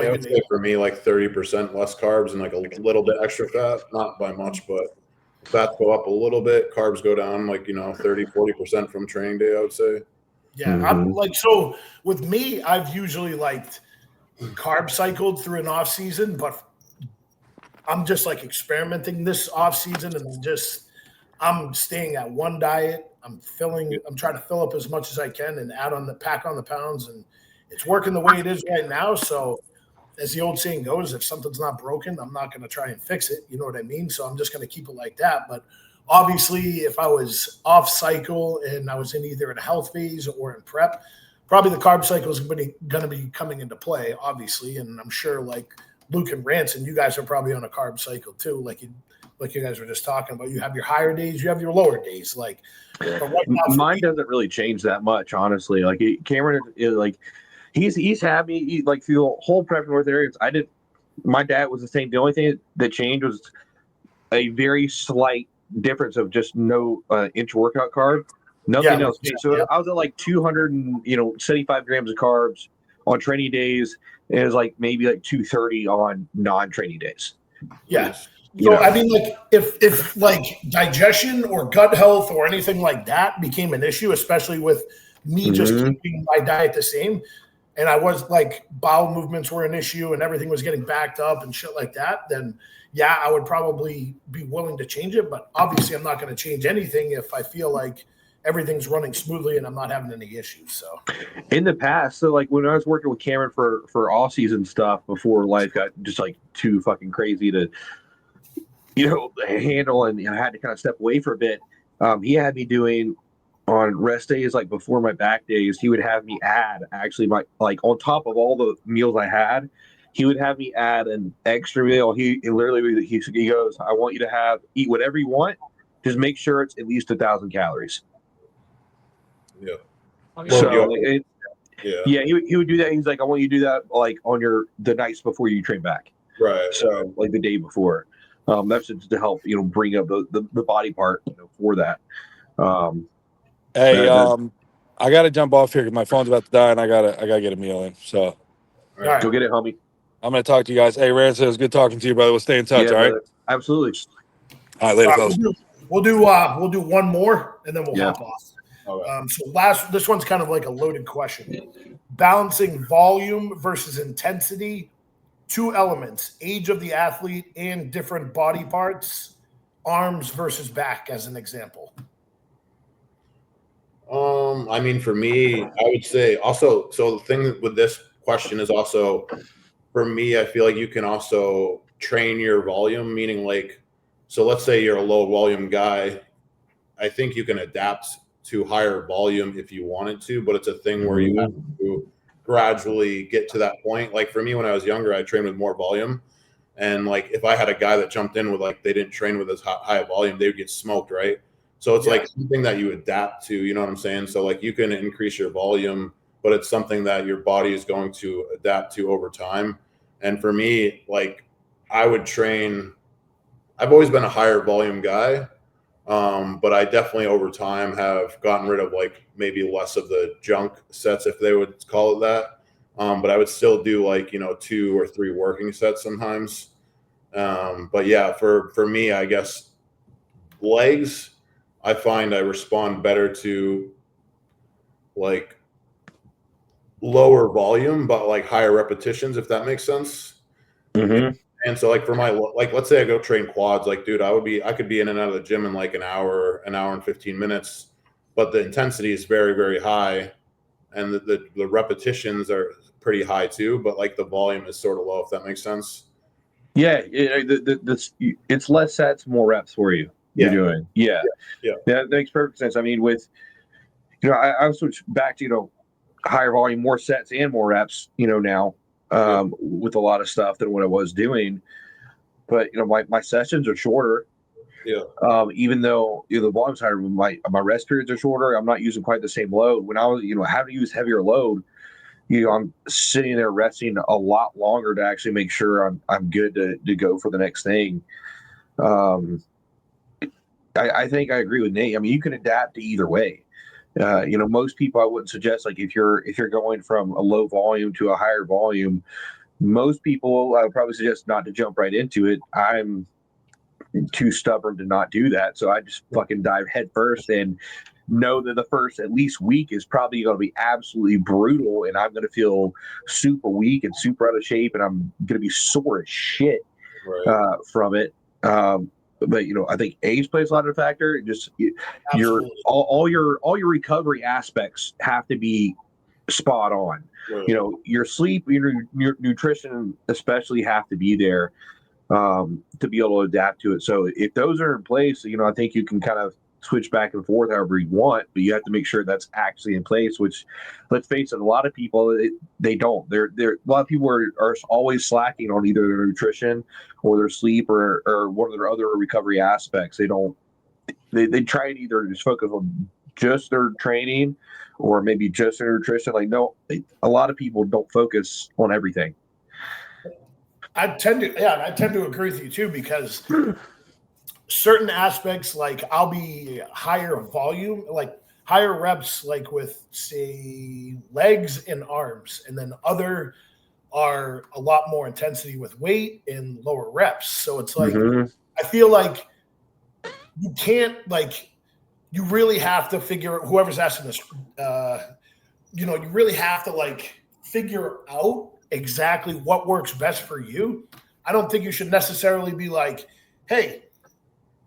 I would say for me, like 30% less carbs and like a little bit extra fat, not by much, but fats go up a little bit, carbs go down like 30-40% from training day, I would say. Yeah, I'm like, so with me, I've usually like carb cycled through an off season, but I'm just like experimenting this off season, and I'm staying at one diet. I'm trying to fill up as much as I can and pack on the pounds, and it's working the way it is right now. So as the old saying goes, if something's not broken, I'm not going to try and fix it. You know what I mean? So I'm just going to keep it like that. But obviously, if I was off cycle and I was in either in a health phase or in prep, probably the carb cycle is going to be coming into play, obviously. And I'm sure like Luke and Ranson, you guys are probably on a carb cycle too. Like you guys were just talking about, you have your higher days, you have your lower days. Like, but right now, mine doesn't really change that much, honestly. Like Cameron is like, he's had me like through the whole prep north areas. My dad was the same. The only thing that changed was a very slight difference of just no intra-workout carb. Nothing else. So I was at like 275 grams of carbs on training days. And it was like maybe like 230 on non-training days. Yeah. So I mean, like if like digestion or gut health or anything like that became an issue, especially with me just keeping my diet the same, and I was like bowel movements were an issue and everything was getting backed up and shit like that, then yeah, I would probably be willing to change it. But obviously I'm not going to change anything if I feel like everything's running smoothly and I'm not having any issues. So in the past, so like when I was working with Cameron for all season stuff before life got just like too fucking crazy to handle, and I had to kind of step away for a bit. He had me doing on rest days, like before my back days, he would have me add actually my, like on top of all the meals I had, he would have me add an extra meal. He literally he goes, I want you to eat whatever you want. Just make sure it's at least 1,000 calories. Yeah. So Yeah. yeah, he would do that. He's like, I want you to do that like on the nights before you train back. Right. So like the day before. That's just to help, bring up the body part, for that. Hey, I gotta jump off here because my phone's about to die and I gotta get a meal in. So All right. Go get it, homie. I'm gonna talk to you guys. Hey, Ranson, it was good talking to you, brother. We'll stay in touch. Yeah, all right. brother. Absolutely. All right, later, fellas. We'll do one more and then we'll hop off. Okay. So this one's kind of like a loaded question. Balancing volume versus intensity, 2 elements, age of the athlete and different body parts, arms versus back as an example. I mean, for me, I would say also, so the thing with this question is also, for me, I feel like you can also train your volume, meaning like, so let's say you're a low volume guy. I think you can adapt to higher volume if you wanted to, but it's a thing where you have to gradually get to that point. Like for me, when I was younger, I trained with more volume. And like, if I had a guy that jumped in with like, they didn't train with as high a volume, they would get smoked, right? So it's like something that you adapt to, you know what I'm saying? So like you can increase your volume, but it's something that your body is going to adapt to over time. And for me, like I would train, I've always been a higher volume guy. But I definitely over time have gotten rid of like maybe less of the junk sets, if they would call it that. But I would still do like, 2 or 3 working sets sometimes. But yeah, for me, I guess legs, I find I respond better to like lower volume, but like higher repetitions, if that makes sense. Mm-hmm. And so like for my, like, let's say I go train quads, like, dude, I could be in and out of the gym in like an hour and 15 minutes, but the intensity is very, very high. And the repetitions are pretty high too, but like the volume is sort of low, if that makes sense. Yeah. It's less sets, more reps for you. You're doing. Yeah. That makes perfect sense. I mean, with, I switched back to, higher volume, more sets and more reps, now. With a lot of stuff than what I was doing, but my sessions are shorter. Yeah. Even though the volume's higher, my rest periods are shorter. I'm not using quite the same load. When I was having to use heavier load, I'm sitting there resting a lot longer to actually make sure I'm good to go for the next thing. I think I agree with Nate. I mean, you can adapt to either way. Most people, I wouldn't suggest, like if you're going from a low volume to a higher volume, most people I would probably suggest not to jump right into it. I'm too stubborn to not do that, so I just fucking dive head first and know that the first at least week is probably going to be absolutely brutal, and I'm going to feel super weak and super out of shape, and I'm going to be sore as shit from it. But I think age plays a lot of a factor. Just all your recovery aspects have to be spot on. Right. Your sleep, your nutrition, especially, have to be there to be able to adapt to it. So if those are in place, I think you can kind of switch back and forth however you want, but you have to make sure that's actually in place. Which, let's face it, a lot of people they don't. They're a lot of people are always slacking on either their nutrition or their sleep or one of their other recovery aspects. They don't. They try to either just focus on just their training or maybe just their nutrition. Like a lot of people don't focus on everything. I tend to agree with you too, because certain aspects, like I'll be higher volume, like higher reps, like with say legs and arms, and then other are a lot more intensity with weight and lower reps. So it's like, I feel like you can't, like, you really have to figure, whoever's asking this, you really have to like figure out exactly what works best for you. I don't think you should necessarily be like, hey,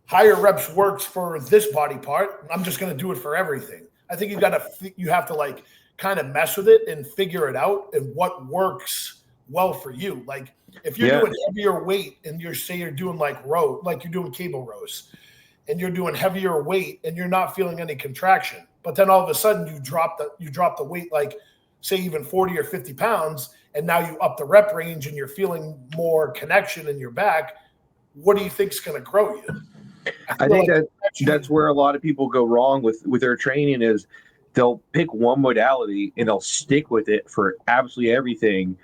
higher reps works for this body part, I'm just going to do it for everything. I think you have to like kind of mess with it and figure it out and what works well for you. Like if you're doing heavier weight and you're doing like you're doing cable rows and you're doing heavier weight and you're not feeling any contraction, but then all of a sudden you drop the weight, like say even 40 or 50 pounds, and now you up the rep range and you're feeling more connection in your back, what do you think is going to grow you? I think that's where a lot of people go wrong with their training is they'll pick one modality and they'll stick with it for absolutely everything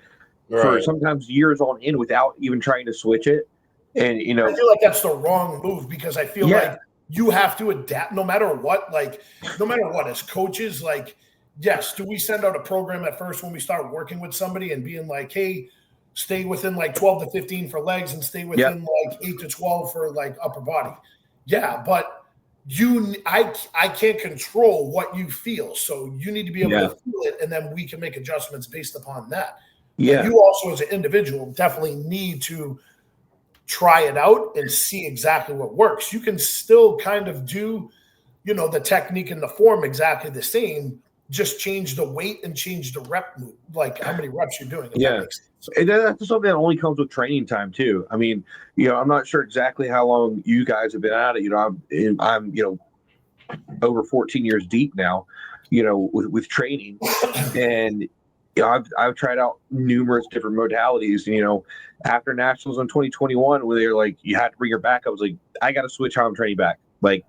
for sometimes years on end without even trying to switch it. And, you know, I feel like that's the wrong move because I feel like you have to adapt no matter what, as coaches, like, yes, do we send out a program at first when we start working with somebody and being like, hey, stay within like 12 to 15 for legs and stay within like 8 to 12 for like upper body. Yeah, but I can't control what you feel. So you need to be able to feel it, and then we can make adjustments based upon that. Yeah. And you also as an individual definitely need to try it out and see exactly what works. You can still kind of do, you know, the technique and the form exactly the same, just change the weight and change the rep move, like how many reps you're doing. And that's something that only comes with training time too. I mean, you know, I'm not sure exactly how long you guys have been at it. You know, I'm you know, over 14 years deep now, you know, with training, and you know, I've tried out numerous different modalities. You know, after nationals in 2021, where they're like, you had to bring her back, I was like, I got to switch how I'm training back. Like,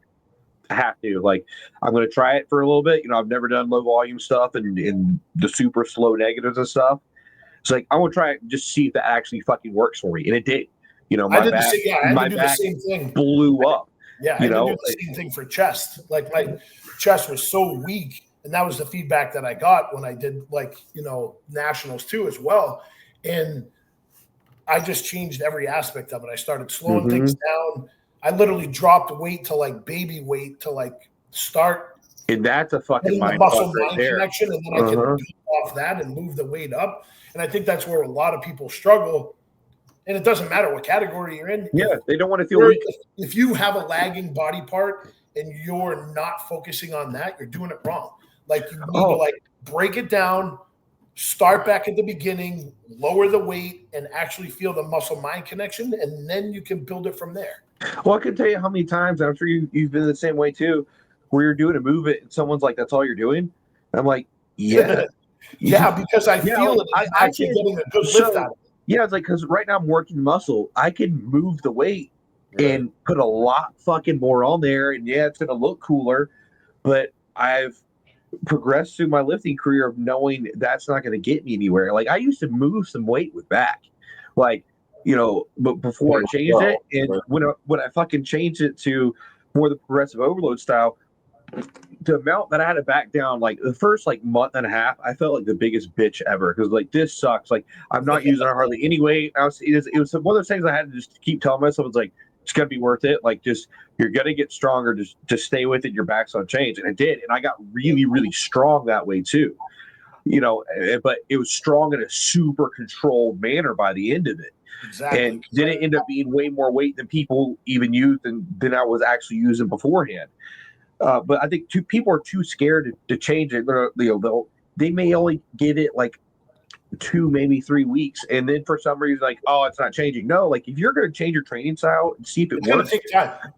I have to. Like, I'm going to try it for a little bit. You know, I've never done low volume stuff and the super slow negatives and stuff. It's like, I want to try it and just see if that actually fucking works for me. And it did. You know, my back, my back blew up. Yeah, I had to do the same thing for chest. Like, my chest was so weak. And that was the feedback that I got when I did, like, you know, nationals too as well. And I just changed every aspect of it. I started slowing things down. I literally dropped weight to like baby weight to like start. And that's a fucking muscle mind connection. And then I can build off that and move the weight up. And I think that's where a lot of people struggle. And it doesn't matter what category you're in. Yeah, they don't want to feel weak. If you have a lagging body part and you're not focusing on that, you're doing it wrong. Like, you need to like break it down, start back at the beginning, lower the weight, and actually feel the muscle mind connection, and then you can build it from there. Well, I can tell you how many times, I'm sure you've been the same way too, where you're doing a movement and someone's like, that's all you're doing? And I'm like, yeah. Yeah, because I feel it. I'm actually getting a good lift out of it. Yeah, it's like, because right now I'm working muscle. I can move the weight and put a lot fucking more on there. And yeah, it's going to look cooler. But I've progressed through my lifting career of knowing that's not going to get me anywhere. Like, I used to move some weight with back. Like, you know, but before I changed it, and when I fucking changed it to more the progressive overload style, the amount that I had to back down, like the first like month and a half, I felt like the biggest bitch ever because like, this sucks. Like, I'm not using hardly any weight. It was one of those things I had to just keep telling myself. It's like, it's gonna be worth it. Like, just, you're gonna get stronger. Just stay with it. Your back's on change, and I did, and I got really, really strong that way too. You know, but it was strong in a super controlled manner by the end of it. Exactly. And then it ended up being way more weight than people even used than I was actually using beforehand. But I think people are too scared to change it. They may only get it like 2, maybe 3 weeks, and then for some reason, like, oh, it's not changing. No, like, if you're going to change your training style and see if it works,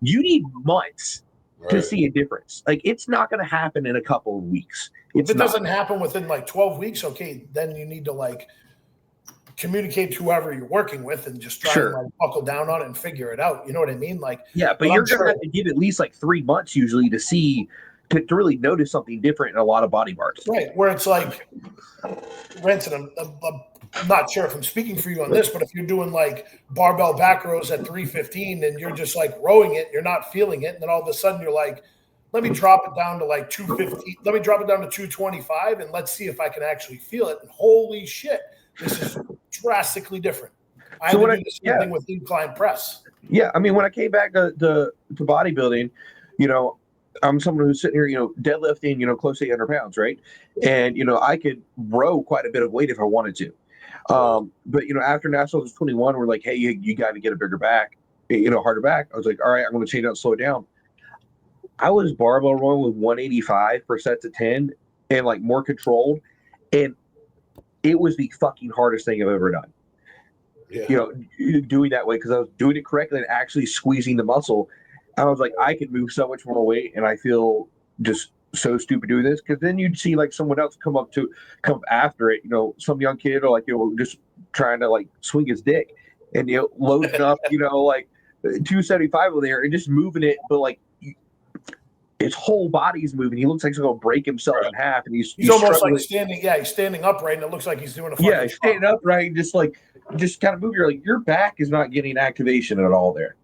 you need months to see a difference. Like, it's not going to happen in a couple of weeks. If it doesn't happen within like 12 weeks, okay, then you need to like communicate to whoever you're working with and just try and like buckle down on it and figure it out. You know what I mean? Like, yeah, but you're going to have to give at least like 3 months usually to see, to really notice something different in a lot of body parts. Right. Where it's like, Ranson, I'm not sure if I'm speaking for you on this, but if you're doing like barbell back rows at 315 and you're just like rowing it, you're not feeling it. And then all of a sudden you're like, let me drop it down to like 250. Let me drop it down to 225 and let's see if I can actually feel it. And holy shit, this is drastically different. I had to do the same thing with incline press. Yeah, I mean, when I came back to bodybuilding, you know, I'm someone who's sitting here, you know, deadlifting, you know, close to 800 pounds, right? And, you know, I could row quite a bit of weight if I wanted to. But, you know, after Nationals 21, we're like, hey, you got to get a bigger back, you know, harder back. I was like, all right, I'm going to change it out, slow it down. I was barbell rowing with 185 for sets of 10 and like more controlled. And it was the fucking hardest thing I've ever done. Yeah. You know, doing that way, because I was doing it correctly and actually squeezing the muscle. I was like, I can move so much more weight and I feel just so stupid doing this, because then you'd see like someone else come after it. Some young kid or like just trying to like swing his dick and loading up like 275 over there and just moving it, but like his whole body's moving. He looks like he's going to break himself in half, and he's almost like standing. Yeah, he's standing upright, and it looks like he's doing a. Yeah, he's standing upright, and just kind of move. You're like, your back is not getting activation at all there.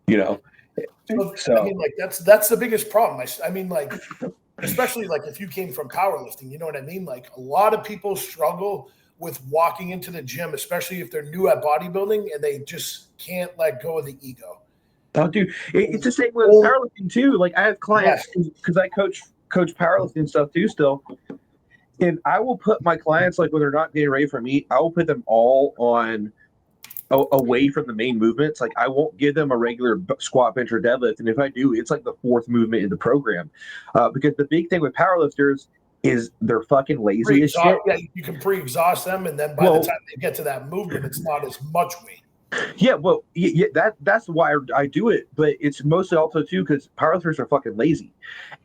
So I mean, like that's the biggest problem. I mean, like especially like if you came from powerlifting, you know what I mean? Like a lot of people struggle with walking into the gym, especially if they're new at bodybuilding and they just can't let go of the ego. Oh, dude, it's the same with powerlifting too. Like I have clients because I coach powerlifting stuff too still, and I will put my clients like when they're not getting ready for meet, I will put them all on away from the main movements. Like I won't give them a regular squat, bench, or deadlift, and if I do, it's like the fourth movement in the program, because the big thing with powerlifters is they're fucking lazy as shit. Yeah, you can pre-exhaust them, and then by the time they get to that movement, it's not as much weight. Yeah, well, that's why I do it, but it's mostly also too because powerlifters are fucking lazy,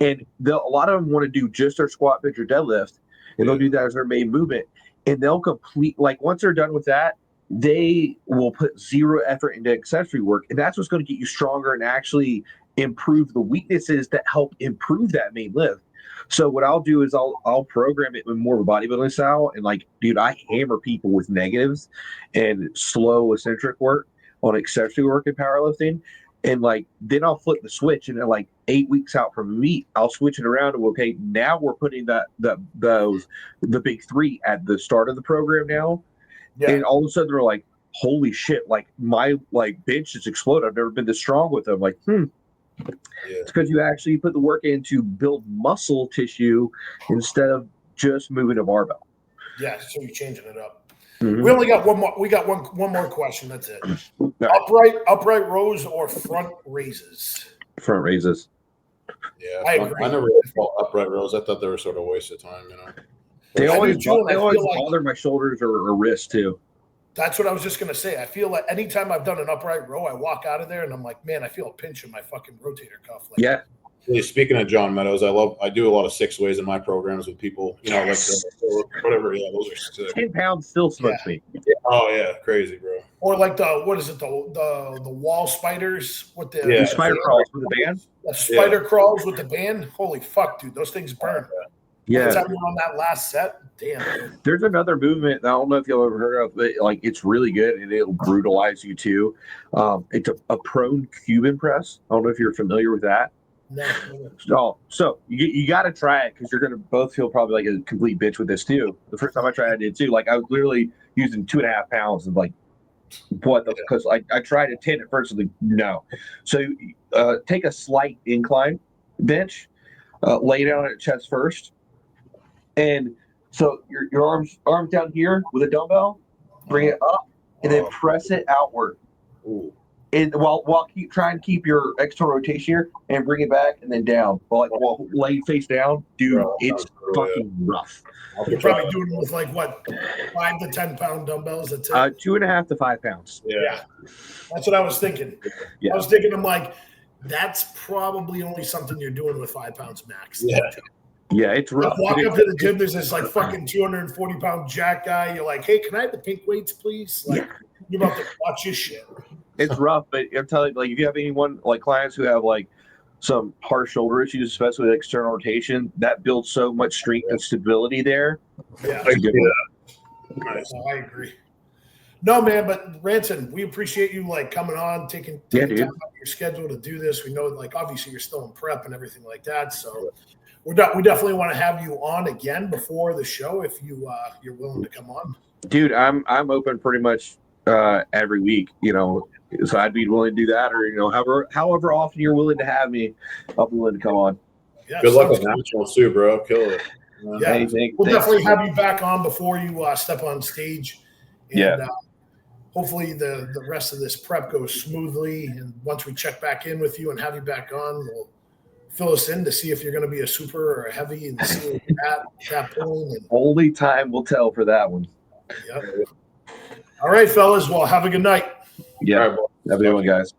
and a lot of them want to do just their squat, bench, or deadlift, and they'll do that as their main movement, and they'll complete like once they're done with that, they will put zero effort into accessory work, and that's what's going to get you stronger and actually improve the weaknesses that help improve that main lift. So what I'll do is I'll program it with more of a bodybuilding style, and like, dude, I hammer people with negatives and slow eccentric work on accessory work in powerlifting, and like then I'll flip the switch, and then like 8 weeks out from meet, I'll switch it around to okay, now we're putting the big three at the start of the program now, and all of a sudden they're like, holy shit, like my like bench has exploded. I've never been this strong with them. Like, It's because you actually put the work in to build muscle tissue instead of just moving a barbell. Yeah, so you're changing it up. Mm-hmm. We only got one more. We got one more question. That's it. Upright rows or front raises? Front raises. Yeah, I agree. I never really felt upright rows. I thought they were sort of a waste of time. They always bother my shoulders or wrists too. That's what I was just going to say. I feel like anytime I've done an upright row, I walk out of there and I'm like, man, I feel a pinch in my fucking rotator cuff. Like, yeah. Speaking of John Meadows, I do a lot of 6 ways in my programs with people, like whatever. Yeah, those are sick. 10 pounds still smokes me. Oh yeah, crazy, bro. Or like the wall spiders with the spider crawls with the band. The spider crawls with the band. Holy fuck, dude, those things burn. Yeah. Time you're on that last set, damn. There's another movement I don't know if you'll ever heard of, but like it's really good and it'll brutalize you too. It's a prone Cuban press. I don't know if you're familiar with that. No. So you got to try it because you're going to both feel probably like a complete bitch with this too. The first time I tried it, I did too. Like I was literally using 2.5 pounds and like what? Because I tried a 10 at first. And like no. So take a slight incline bench, lay down at chest first. And so your arms down here with a dumbbell, bring it up, and then press it outward. Ooh. And while keep your external rotation here, and bring it back and then down. While lay face down, dude, it's fucking rough. You're probably doing it with like what, 5 to 10 pound dumbbells. That's 2.5 to 5 pounds. Yeah, that's what I was thinking. Yeah. I was thinking, I'm like, that's probably only something you're doing with 5 pounds max. Yeah. Yeah, it's rough. Walk up to the gym, there's this like fucking 240 pound jack guy. You're like, hey, can I have the pink weights, please? Like, you're about to watch this shit. It's rough, but I'm telling you, like, if you have anyone like clients who have like some harsh shoulder issues, especially with external rotation, that builds so much strength and stability there. Yeah, Nice. I agree. No, man, but Ranson, we appreciate you like coming on, taking time out of your schedule to do this. We know, like, obviously you're still in prep and everything like that, so. We definitely want to have you on again before the show if you're willing to come on. Dude, I'm open pretty much every week, so I'd be willing to do that, or however often you're willing to have me, I'll be willing to come on. Yeah, good luck with nationals too, bro. Kill it. Yeah, we'll definitely have you back on before you step on stage. And, hopefully the rest of this prep goes smoothly, and once we check back in with you and have you back on, we'll fill us in to see if you're going to be a super or a heavy and see where you're at that point. And only time will tell for that one. Yep. All right, fellas. Well, have a good night. Yeah. Have a good one, guys.